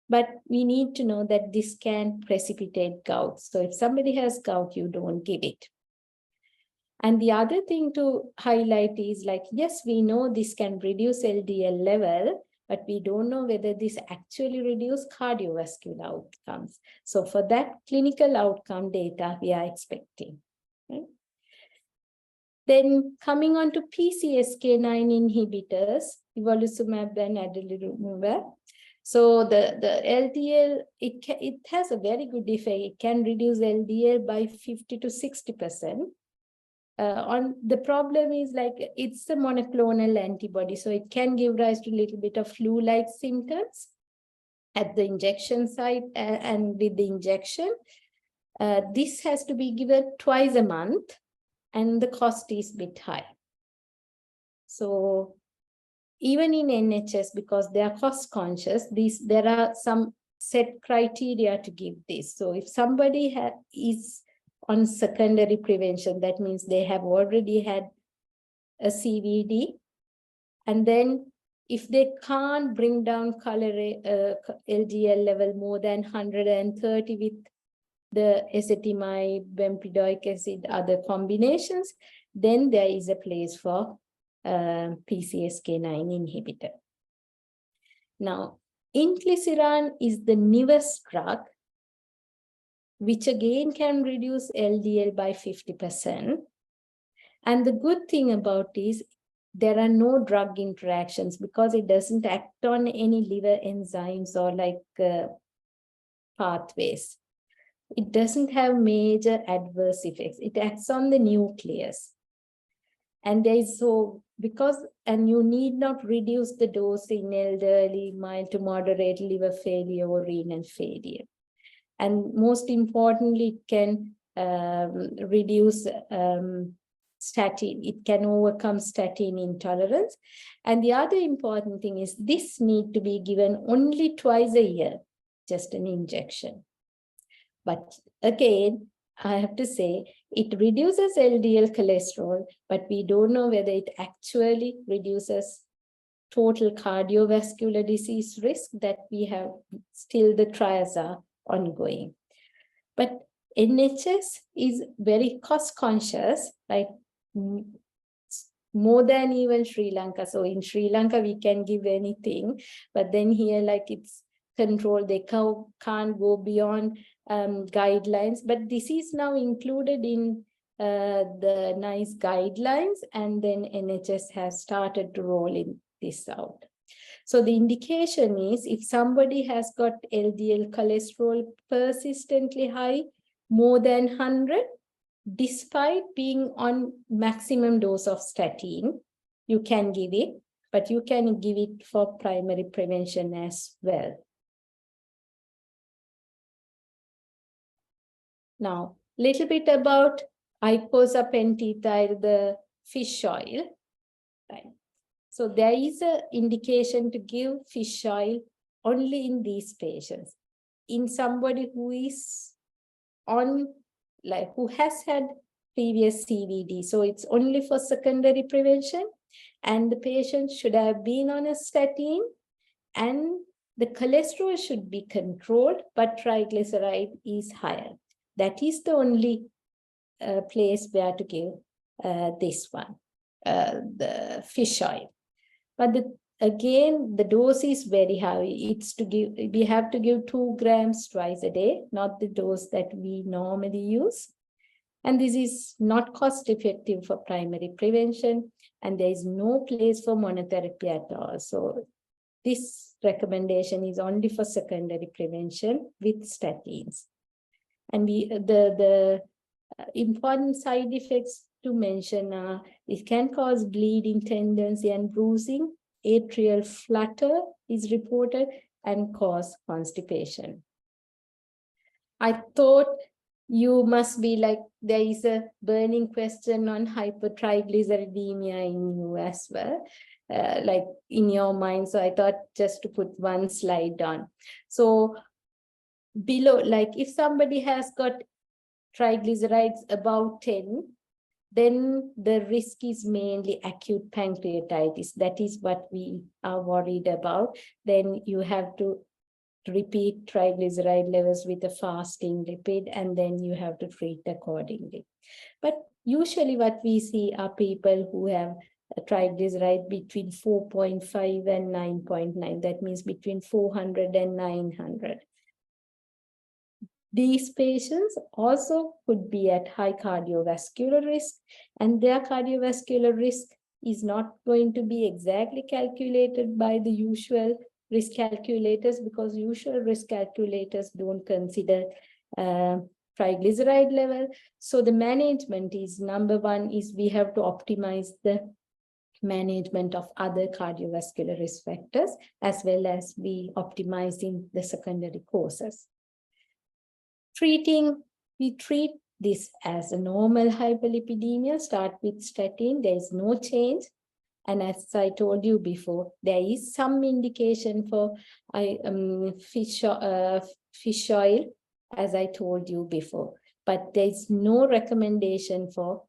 But we need to know that this can precipitate gout. So if somebody has gout, you don't give it. And the other thing to highlight is like, yes, we know this can reduce LDL level, but we don't know whether this actually reduces cardiovascular outcomes. So for that clinical outcome data, we are expecting. Right? Then coming on to PCSK9 inhibitors, evolocumab and adalimumab. So the LDL, it has a very good effect. It can reduce LDL by 50 to 60%. The problem is like it's a monoclonal antibody, so it can give rise to a little bit of flu-like symptoms at the injection site and with the injection. This has to be given twice a month, and the cost is a bit high. So even in NHS, because they are cost conscious, there are some set criteria to give this. So if somebody is on secondary prevention, that means they have already had a CVD, and then if they can't bring down LDL level more than 130 with the ezetimibe, bempedoic acid, other combinations, then there is a place for PCSK9 inhibitor. Now, inclisiran is the newest drug, which again can reduce LDL by 50%. And the good thing about this, there are no drug interactions because it doesn't act on any liver enzymes or like pathways. It doesn't have major adverse effects. It acts on the nucleus. And you need not reduce the dose in elderly, mild to moderate liver failure or renal failure. And most importantly, it can reduce statin. It can overcome statin intolerance. And the other important thing is this need to be given only twice a year, just an injection. But again, I have to say, it reduces LDL cholesterol, but we don't know whether it actually reduces total cardiovascular disease risk that we have still, the trials are ongoing. But NHS is very cost conscious, like more than even Sri Lanka. So in Sri Lanka, we can give anything, but then here, like it's controlled, they can't go beyond guidelines, but this is now included in the NICE guidelines, and then NHS has started to roll in this out. So the indication is if somebody has got LDL cholesterol persistently high, more than 100, despite being on maximum dose of statin, you can give it, but you can give it for primary prevention as well. Now, little bit about icosapentaethyl, the fish oil. Right. So there is an indication to give fish oil only in these patients. In somebody who is on, like who has had previous CVD. So it's only for secondary prevention, and the patient should have been on a statin, and the cholesterol should be controlled, but triglyceride is higher. That is the only place where to give this one, the fish oil. But again, the dose is very high. It's to give, we have to give 2 grams twice a day, not the dose that we normally use. And this is not cost effective for primary prevention, and there is no place for monotherapy at all. So this recommendation is only for secondary prevention with statins. And the important side effects to mention are, it can cause bleeding tendency and bruising, atrial flutter is reported, and cause constipation. I thought you must be like, there is a burning question on hypertriglyceridemia in you as well. like in your mind. So I thought just to put one slide on. So below, like if somebody has got triglycerides above 10, then the risk is mainly acute pancreatitis. That is what we are worried about. Then you have to repeat triglyceride levels with a fasting lipid, and then you have to treat accordingly. But usually what we see are people who have a triglyceride between 4.5 and 9.9. That means between 400 and 900. These patients also could be at high cardiovascular risk, and their cardiovascular risk is not going to be exactly calculated by the usual risk calculators, because usual risk calculators don't consider triglyceride level. So the management is, number one is we have to optimize the management of other cardiovascular risk factors, as well as we optimizing the secondary causes. We treat this as a normal hyperlipidemia, start with statin, there is no change. And as I told you before, there is some indication for fish oil, as I told you before, but there is no recommendation for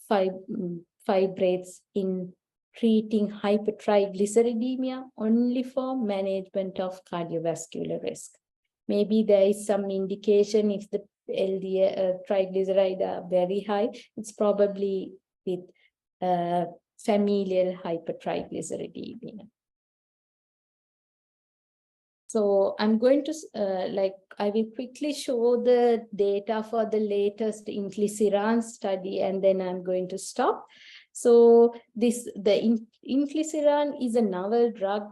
fibrates in treating hypertriglyceridemia, only for management of cardiovascular risk. Maybe there is some indication if the LDL triglyceride are very high, it's probably with familial hypertriglyceridemia. So I'm going to, I will quickly show the data for the latest inclisiran study, and then I'm going to stop. So the inclisiran is a novel drug.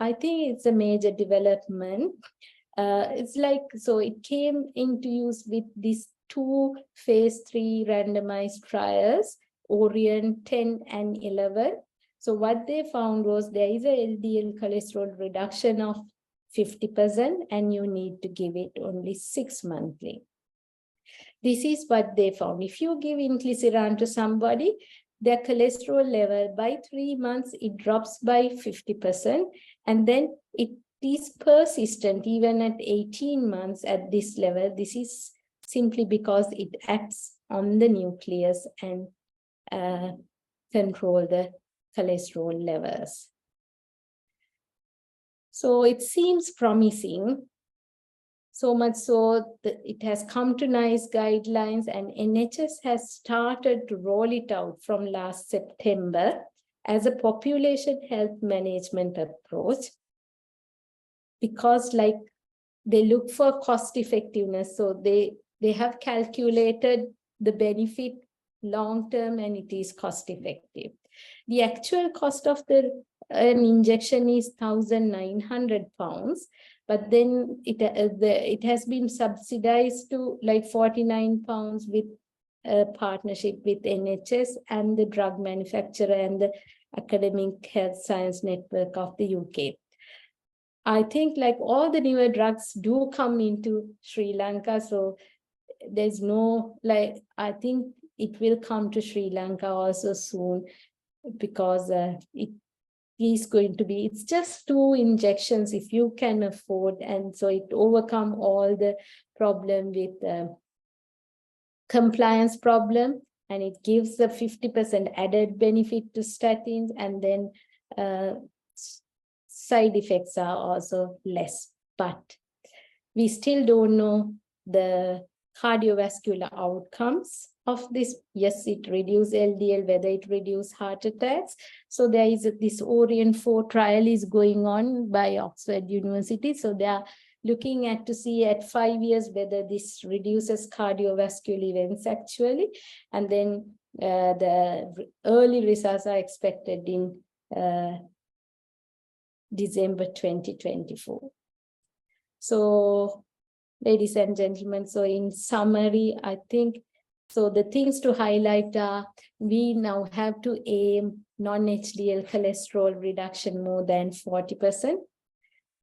I think it's a major development. It's like, so it came into use with these 2 phase 3 randomized trials, Orion 10 and 11. So what they found was there is a LDL cholesterol reduction of 50%, and you need to give it only 6 monthly. This is what they found. If you give inclisiran to somebody, their cholesterol level by 3 months, it drops by 50%, and then it is persistent even at 18 months at this level. This is simply because it acts on the nucleus and control the cholesterol levels. So it seems promising, so much so that it has come to NICE guidelines, and NHS has started to roll it out from last September as a population health management approach, because like they look for cost effectiveness. So they have calculated the benefit long term, and it is cost effective. The actual cost of an injection is £1,900, but then it has been subsidized to like £49 with a partnership with NHS and the drug manufacturer and the Academic Health Science Network of the UK. I think like all the newer drugs do come into Sri Lanka, so there's no, like, I think it will come to Sri Lanka also soon, because it is going to be, it's just 2 injections if you can afford, and so it overcome all the problem with compliance problem, and it gives a 50% added benefit to statins, and then side effects are also less. But we still don't know the cardiovascular outcomes of this. Yes, it reduces LDL, whether it reduces heart attacks. So there is this Orion 4 trial is going on by Oxford University. So they are looking at to see at 5 years whether this reduces cardiovascular events actually. And then the early results are expected in December 2024. So, ladies and gentlemen, so in summary, I think, so the things to highlight are, we now have to aim non-HDL cholesterol reduction more than 40%.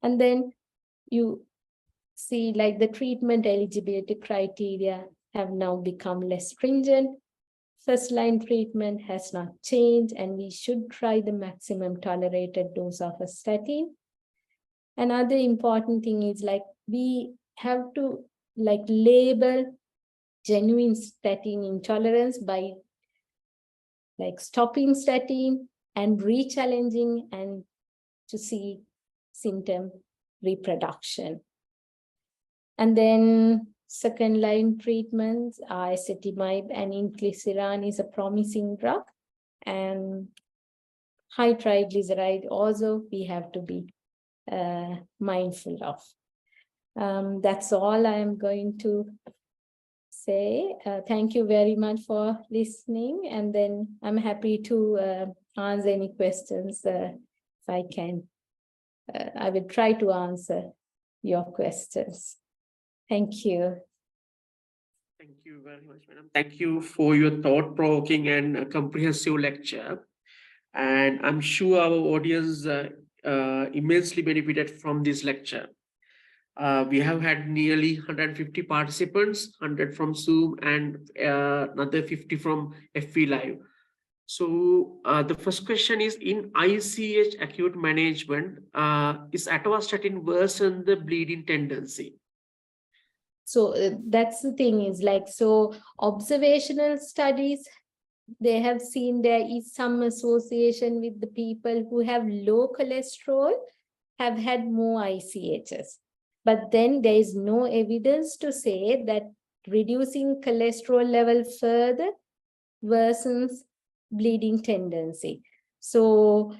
And then you see like the treatment eligibility criteria have now become less stringent. first line treatment has not changed, and we should try the maximum tolerated dose of a statin. Another important thing is like we have to like label genuine statin intolerance by like stopping statin and re-challenging and to see symptom reproduction. And then second line treatments are ezetimibe and inclisiran is a promising drug, and high triglyceride also we have to be mindful of. That's all I am going to say. Thank you very much for listening, and then I'm happy to answer any questions if I can. I will try to answer your questions. Thank you. Thank you very much, madam. Thank you for your thought-provoking and comprehensive lecture. And I'm sure our audience immensely benefited from this lecture. We have had nearly 150 participants, 100 from Zoom and another 50 from FV Live. So the first question is, in ICH acute management, is atorvastatin worsen the bleeding tendency? So that's the thing is like, so observational studies, they have seen there is some association with the people who have low cholesterol have had more ICHs. But then there is no evidence to say that reducing cholesterol level further worsens bleeding tendency. So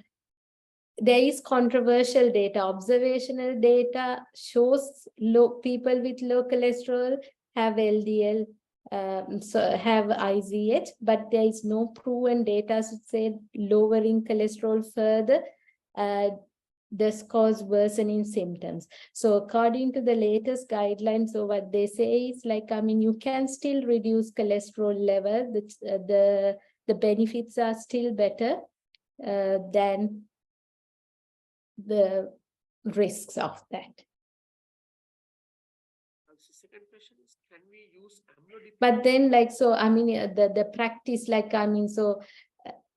there is controversial data. Observational data shows people with low cholesterol have LDL, so have ICH, but there is no proven data to say lowering cholesterol further does cause worsening symptoms. So according to the latest guidelines, so what they say is like, I mean, you can still reduce cholesterol level. The benefits are still better than the risks of that. The second question is, can we use amlodipine? But then like, so I mean, the practice, like, I mean, so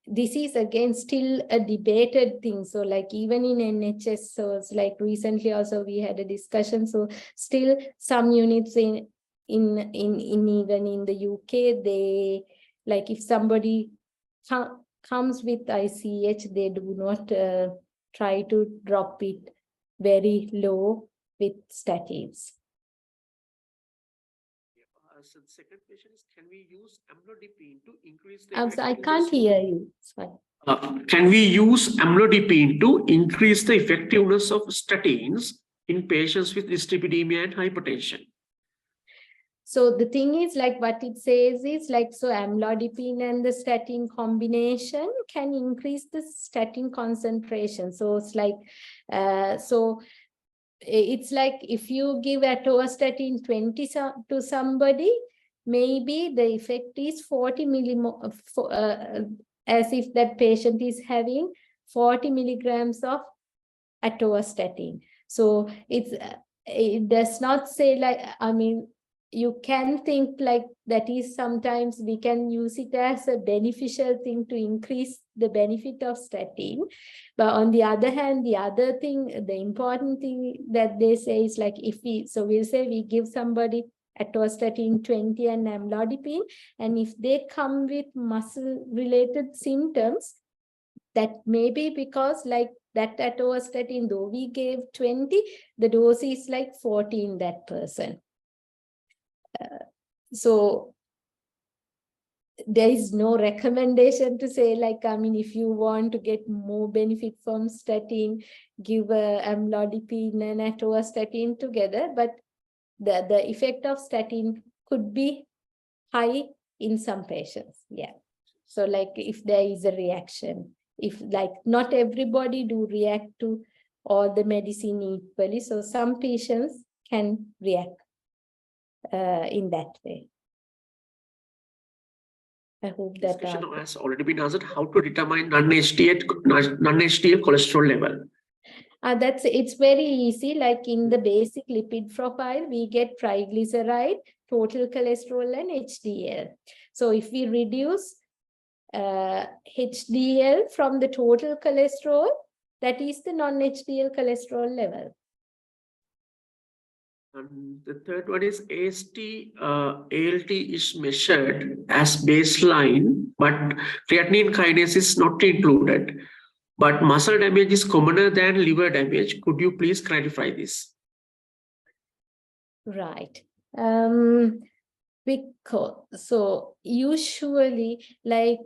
this is again still a debated thing. So like even in NHS, so it's like recently also we had a discussion. So still some units in even in the UK, they like if somebody comes with ICH, they do not try to drop it very low with statins. So the second question is, can we use amlodipine to increase the I can't hear you. Sorry. Can we use amlodipine to increase the effectiveness of statins in patients with dyslipidemia and hypertension? So the thing is like what it says is like, so amlodipine and the statin combination can increase the statin concentration. So it's like, so it's like if you give atorvastatin 20 to somebody, maybe the effect is 40 millimole, as if that patient is having 40 milligrams of atorvastatin. So it does not say like, I mean, you can think like that is sometimes we can use it as a beneficial thing to increase the benefit of statin. But on the other hand, the other thing, the important thing that they say is like if we, so we'll say we give somebody atorvastatin 20 and amlodipine, and if they come with muscle related symptoms, that may be because like that atorvastatin, though we gave 20, the dose is like 40 in that person. So there is no recommendation to say like, I mean, if you want to get more benefit from statin, give amlodipine and atorvastatin together, but the effect of statin could be high in some patients. Yeah. So like if there is a reaction, if like not everybody do react to all the medicine equally. So some patients can react in that way. I hope that This question has already been answered. How to determine non-HDL cholesterol level? It's very easy. Like in the basic lipid profile, we get triglyceride, total cholesterol and HDL. So if we reduce HDL from the total cholesterol, that is the non-HDL cholesterol level. And the third one is ALT is measured as baseline, but creatinine kinase is not included. But muscle damage is commoner than liver damage. Could you please clarify this? Right. Because so usually, like,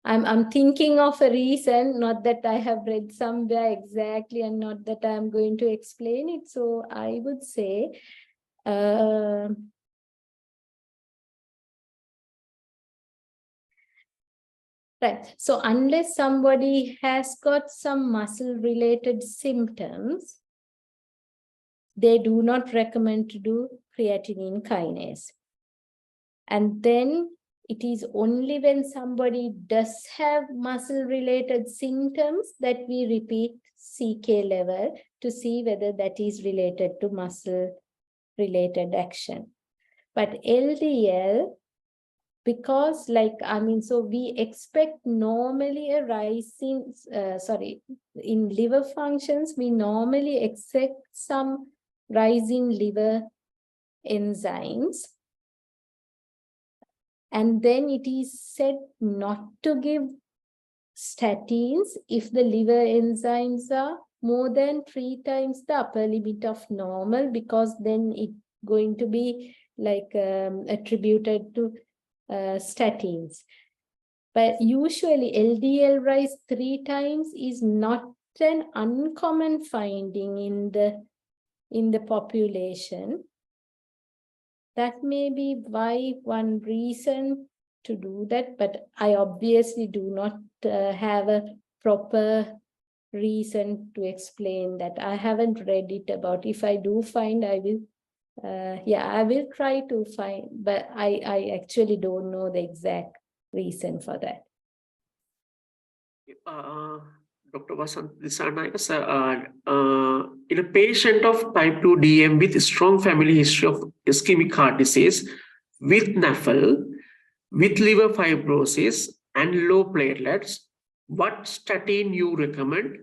I'm thinking of a reason, not that I have read somewhere exactly, and not that I'm going to explain it. So I would say, right. So unless somebody has got some muscle-related symptoms, they do not recommend to do creatinine kinase. And then it is only when somebody does have muscle-related symptoms that we repeat CK level to see whether that is related to muscle-related action. But LDL, because so we expect normally a rise in, in liver functions, we normally expect some rise in liver enzymes. And then it is said not to give statins if the liver enzymes are more than 3 times the upper limit of normal, because then it's going to be attributed to statins. But usually LDL rise 3 times is not an uncommon finding in the population. That may be one reason to do that, but I obviously do not have a proper reason to explain that. I haven't read it about. If I do find, I will, I will try to find, but I actually don't know the exact reason for that. Dr. Vasant Disarnaika, in a patient of type 2 DM with strong family history of ischemic heart disease, with NAFL, with liver fibrosis and low platelets, what statin you recommend?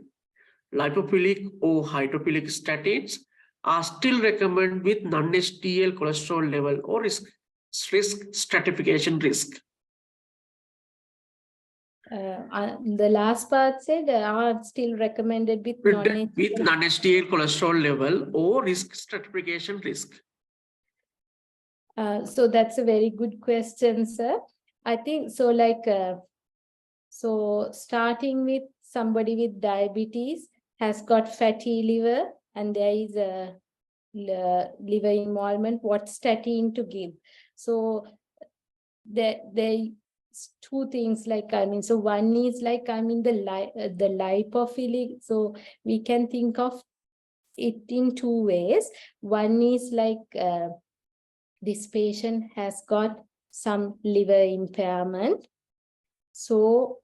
Lipophilic or hydrophilic statins are still recommended with non-HDL cholesterol level or risk stratification risk. The last part said are still recommended with non-HDL cholesterol level or risk stratification risk. So that's a very good question, sir. I think so. So starting with somebody with diabetes has got fatty liver and there is a liver involvement. What statin to give? So there 2 things so one is the lipophilic. So we can think of it in 2 ways. One is this patient has got some liver impairment. So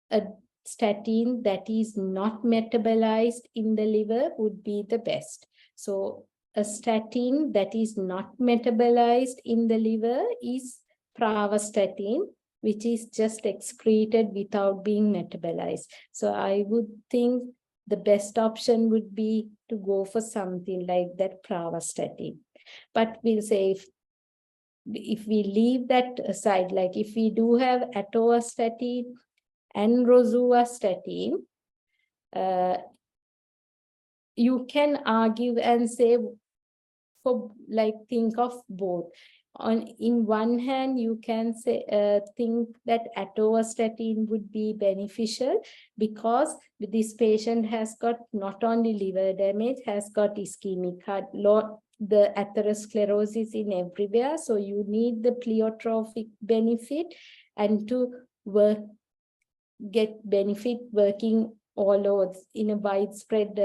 a statin that is not metabolized in the liver would be the best. So a statin that is not metabolized in the liver is pravastatin, which is just excreted without being metabolized. So I would think the best option would be to go for something like that pravastatin. But we'll say if we leave that aside, if we do have atorvastatin and rosuvastatin, you can argue and say think of both. In one hand, you can say think that atorvastatin would be beneficial because this patient has got not only liver damage, has got ischemic heart, the atherosclerosis in everywhere. So you need the pleiotropic benefit and to get benefit working all over in a widespread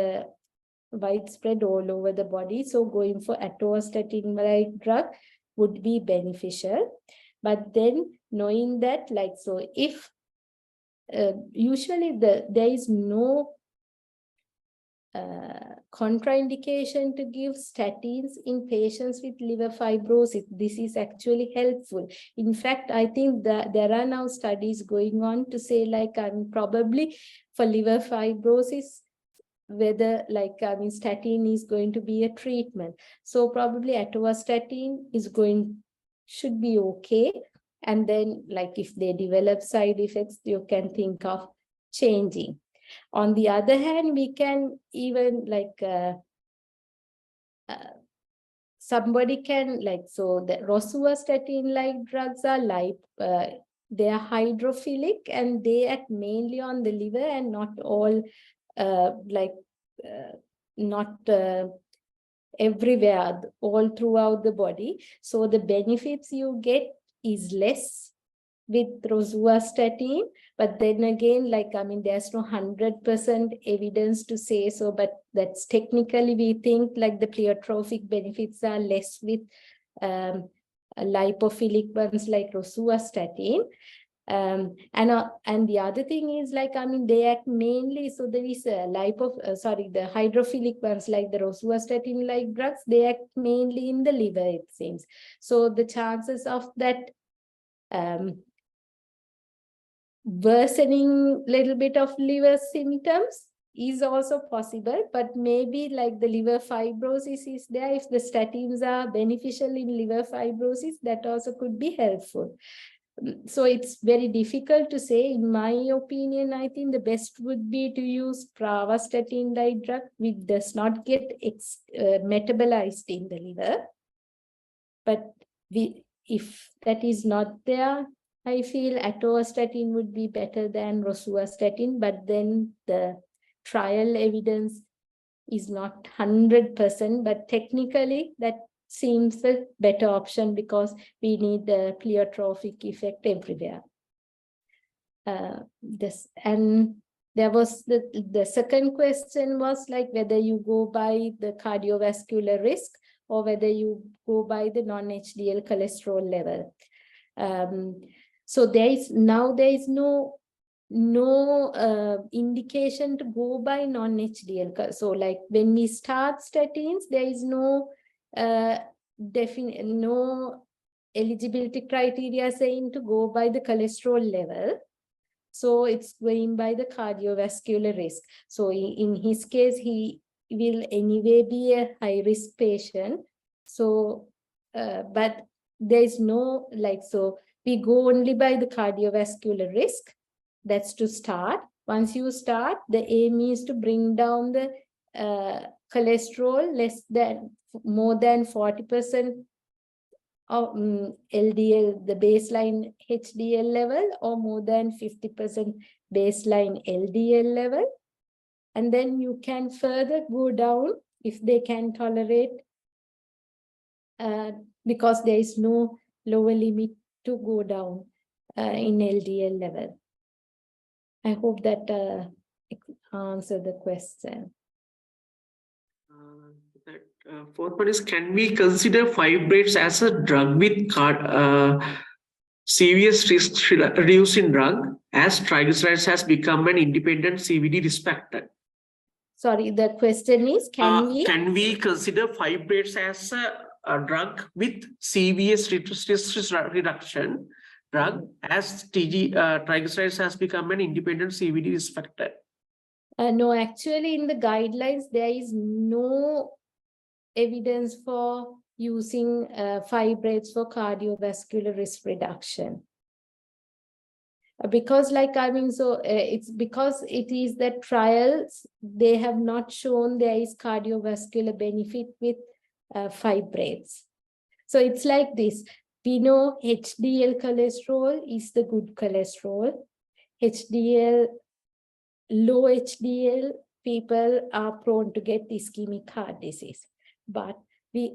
all over the body. So going for atorvastatin like drug would be beneficial. But then knowing that so if usually there is no contraindication to give statins in patients with liver fibrosis. This is actually helpful. In fact, I think that there are now studies going on to say, like, probably for liver fibrosis, whether, like, statin is going to be a treatment. So probably atorvastatin should be okay. And then, like, if they develop side effects, you can think of changing. On the other hand, we can even, like, somebody can, like, so the rosuvastatin-like drugs are they are hydrophilic, and they act mainly on the liver and not all, not everywhere, all throughout the body. So the benefits you get is less with rosuvastatin, but then again, like, there's no 100% evidence to say so, but that's technically, we think, like, the pleiotropic benefits are less with lipophilic ones like rosuvastatin. And the other thing is, like, they act mainly, so there is a the hydrophilic ones like the rosuvastatin-like drugs, they act mainly in the liver, it seems. So the chances of that worsening little bit of liver symptoms is also possible, but maybe, like, the liver fibrosis is there. If the statins are beneficial in liver fibrosis, that also could be helpful. So it's very difficult to say. In my opinion, I think the best would be to use pravastatin-like drug, which does not get metabolized in the liver. But if that is not there, I feel atorvastatin would be better than rosuvastatin, but then the trial evidence is not 100%, but technically that seems a better option because we need the pleiotropic effect everywhere. And there was the second question was, like, whether you go by the cardiovascular risk or whether you go by the non-HDL cholesterol level. So there is no indication to go by non-HDL. So, like, when we start statins, there is no no eligibility criteria saying to go by the cholesterol level. So it's going by the cardiovascular risk. So in his case, he will anyway be a high-risk patient. So, but there is no, like, so we go only by the cardiovascular risk. That's to start. Once you start, the aim is to bring down the cholesterol more than 40% of LDL, the baseline HDL level, or more than 50% baseline LDL level. And then you can further go down if they can tolerate, because there is no lower limit to go down in LDL level. I hope that answered the question. Fourth one is, can we consider fibrates as a drug with serious risk reducing drug, as triglycerides has become an independent CVD risk factor? Sorry, the question is, can we consider fibrates as a drug with serious risk reduction drug, as triglycerides has become an independent CVD risk factor? No, actually, in the guidelines, there is no evidence for using fibrates for cardiovascular risk reduction. Because, like, it's because it is that trials, they have not shown there is cardiovascular benefit with fibrates. So it's like this. We know HDL cholesterol is the good cholesterol. Low HDL people are prone to get ischemic heart disease. But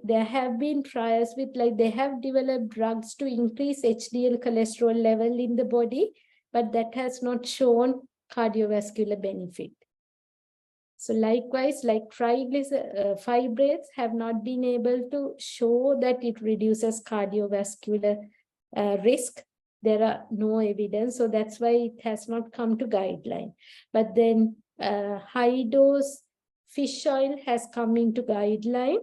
there have been trials with, like, they have developed drugs to increase HDL cholesterol level in the body, but that has not shown cardiovascular benefit. So likewise, like, fibrates have not been able to show that it reduces cardiovascular risk. There are no evidence, so that's why it has not come to guideline. But then high dose fish oil has come into guideline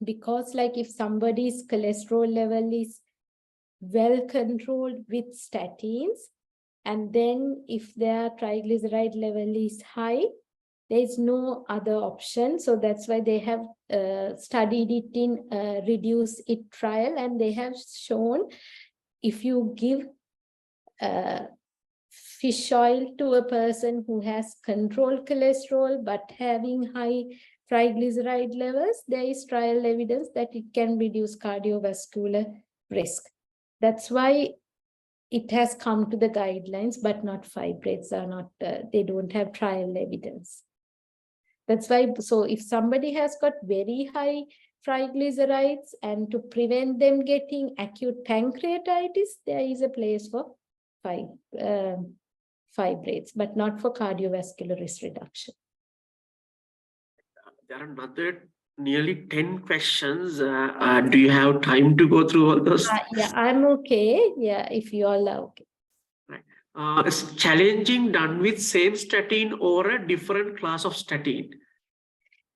because like if somebody's cholesterol level is well controlled with statins, and then if their triglyceride level is high, there is no other option. So that's why they have studied it in reduce it trial, and they have shown if you give fish oil to a person who has controlled cholesterol but having high triglyceride levels, there is trial evidence that it can reduce cardiovascular risk. That's why it has come to the guidelines, but not fibrates are not, they don't have trial evidence. That's why, so if somebody has got very high triglycerides and to prevent them getting acute pancreatitis, there is a place for fibrates, but not for cardiovascular risk reduction. There are another nearly 10 questions. Do you have time to go through all those? Yeah, I'm okay. Yeah, if you all are okay. Is challenging done with same statin or a different class of statin?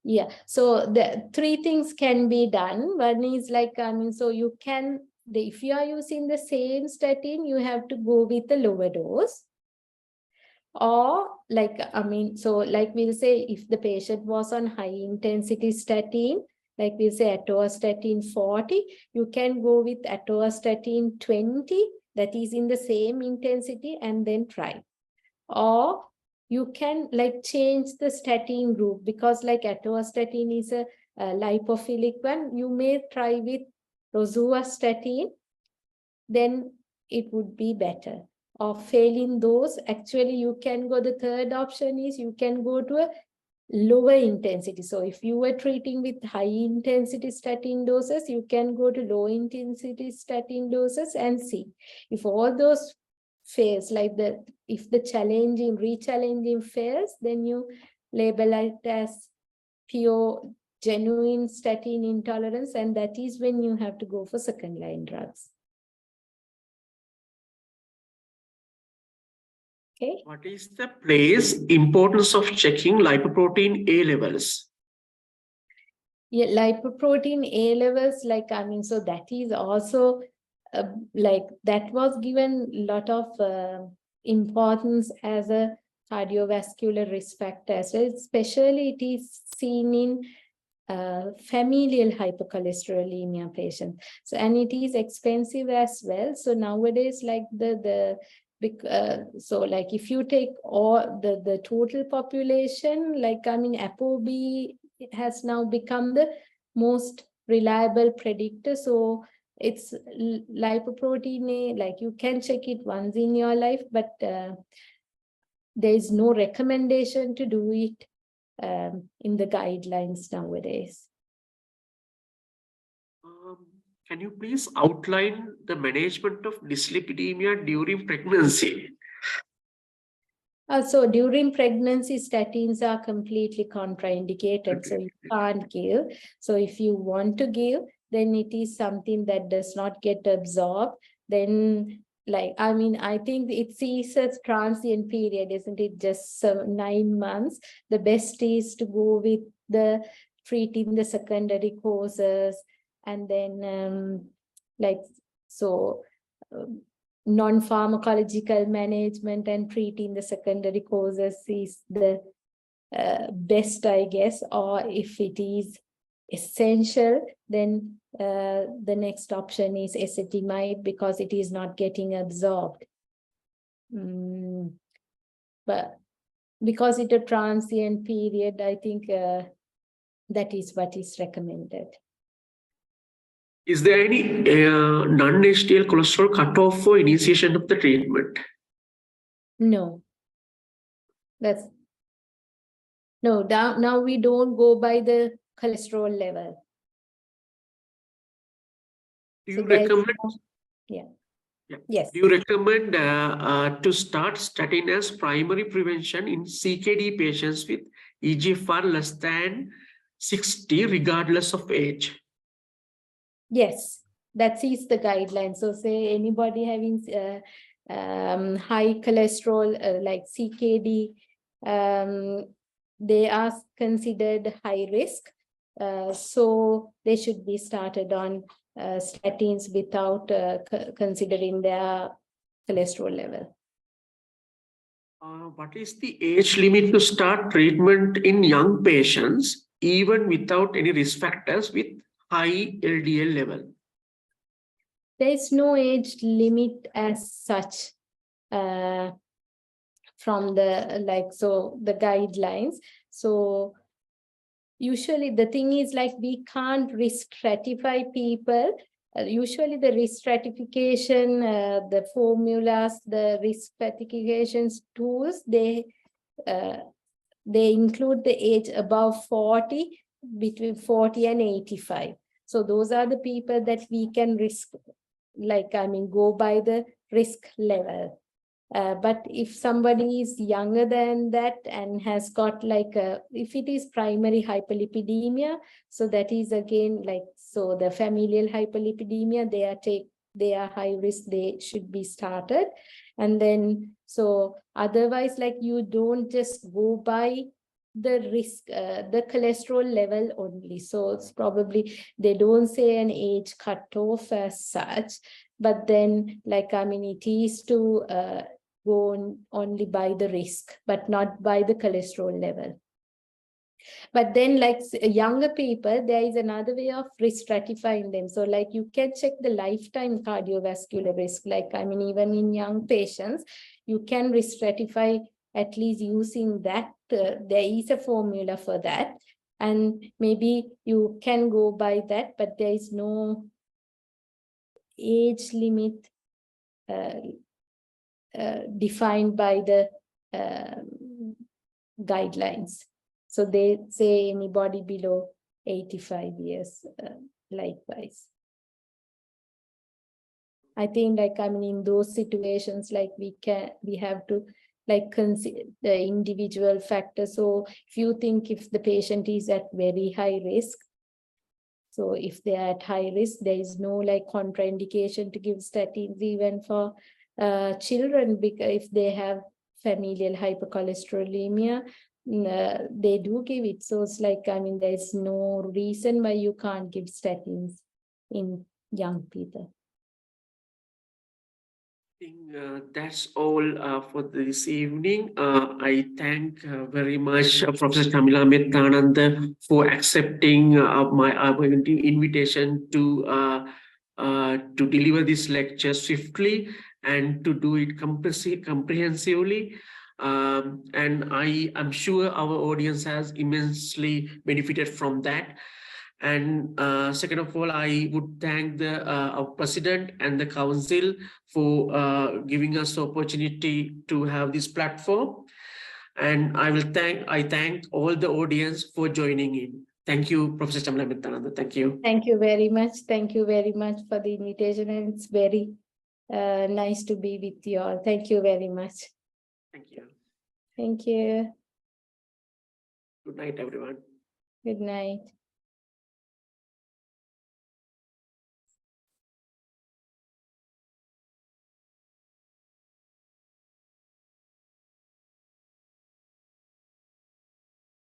Yeah, so the three things can be done. One is like, so you can, if you are using the same statin, you have to go with a lower dose. Or like, so like we'll say, if the patient was on high intensity statin, like we'll say atorvastatin 40, you can go with atorvastatin 20, that is in the same intensity, and then try. Or you can like change the statin group, because like atorvastatin is a lipophilic one. You may try with rosuvastatin, then it would be better. Or failing those, actually you can go, the third option is you can go to a lower intensity. So if you were treating with high intensity statin doses, you can go to low intensity statin doses and see. If all those fails, like if the re-challenging fails, then you label it as pure genuine statin intolerance, and that is when you have to go for second line drugs. Okay. What is the importance of checking lipoprotein A levels? Yeah, lipoprotein A levels, like, so that is also like that was given a lot of importance as a cardiovascular risk factor as well. Especially it is seen in familial hypercholesterolemia patients. So, and it is expensive as well. So nowadays, like so like if you take all the total population, like ApoB has now become the most reliable predictor. So it's lipoprotein A, like you can check it once in your life, but there is no recommendation to do it in the guidelines nowadays. Can you please outline the management of dyslipidemia during pregnancy? So during pregnancy, statins are completely contraindicated. Okay. So you can't give. So if you want to give, then it is something that does not get absorbed. Then, like, I think it sees a transient period, isn't it? Just 9 months. The best is to go with the treating the secondary causes, and then non-pharmacological management and treating the secondary causes is the best, I guess. Or if it is essential, then the next option is ezetimibe, because it is not getting absorbed. But because it's a transient period, I think that is what is recommended. Is there any non-HDL cholesterol cutoff for initiation of the treatment? No. Now we don't go by the cholesterol level. Do you recommend? Yeah. Yes. Do you recommend to start statin as primary prevention in CKD patients with EGFR less than 60, regardless of age? Yes, that is the guideline. So say anybody having high cholesterol, like CKD, they are considered high risk. So they should be started on statins without considering their cholesterol level. What is the age limit to start treatment in young patients, even without any risk factors with high LDL level? There is no age limit as such from the the guidelines. So usually the thing is like we can't risk stratify people. Usually the risk stratification, the formulas, the risk stratification tools, they include the age above 40, between 40 and 85. So those are the people that we can risk, go by the risk level. But if somebody is younger than that and has got if it is primary hyperlipidemia, so that is again so the familial hyperlipidemia, they are high risk, they should be started. And then, so otherwise, you don't just go by the risk, the cholesterol level only. So it's probably, they don't say an age cutoff as such, but then it is to go on only by the risk, but not by the cholesterol level. But then younger people, there is another way of risk stratifying them. So you can check the lifetime cardiovascular risk. Even in young patients, you can risk stratify at least using that. There is a formula for that. And maybe you can go by that, but there is no age limit defined by the guidelines. So they say anybody below 85 years, likewise. I think in those situations, we have to consider the individual factors. So if you think if the patient is at very high risk, so if they are at high risk, there is no contraindication to give statins even for children, because if they have familial hypercholesterolemia, they do give it. So it's there's no reason why you can't give statins in young people. I think that's all for this evening. I thank very much Professor Chamila Mettananda for accepting my invitation to deliver this lecture swiftly and to do it comprehensively. And I am sure our audience has immensely benefited from that. And second of all, I would thank our president and the council for giving us the opportunity to have this platform. And I thank all the audience for joining in. Thank you, Professor Chamila Mettananda. Thank you. Thank you very much. Thank you very much for the invitation. And it's very nice to be with you all. Thank you very much. Thank you. Thank you. Good night, everyone. Good night.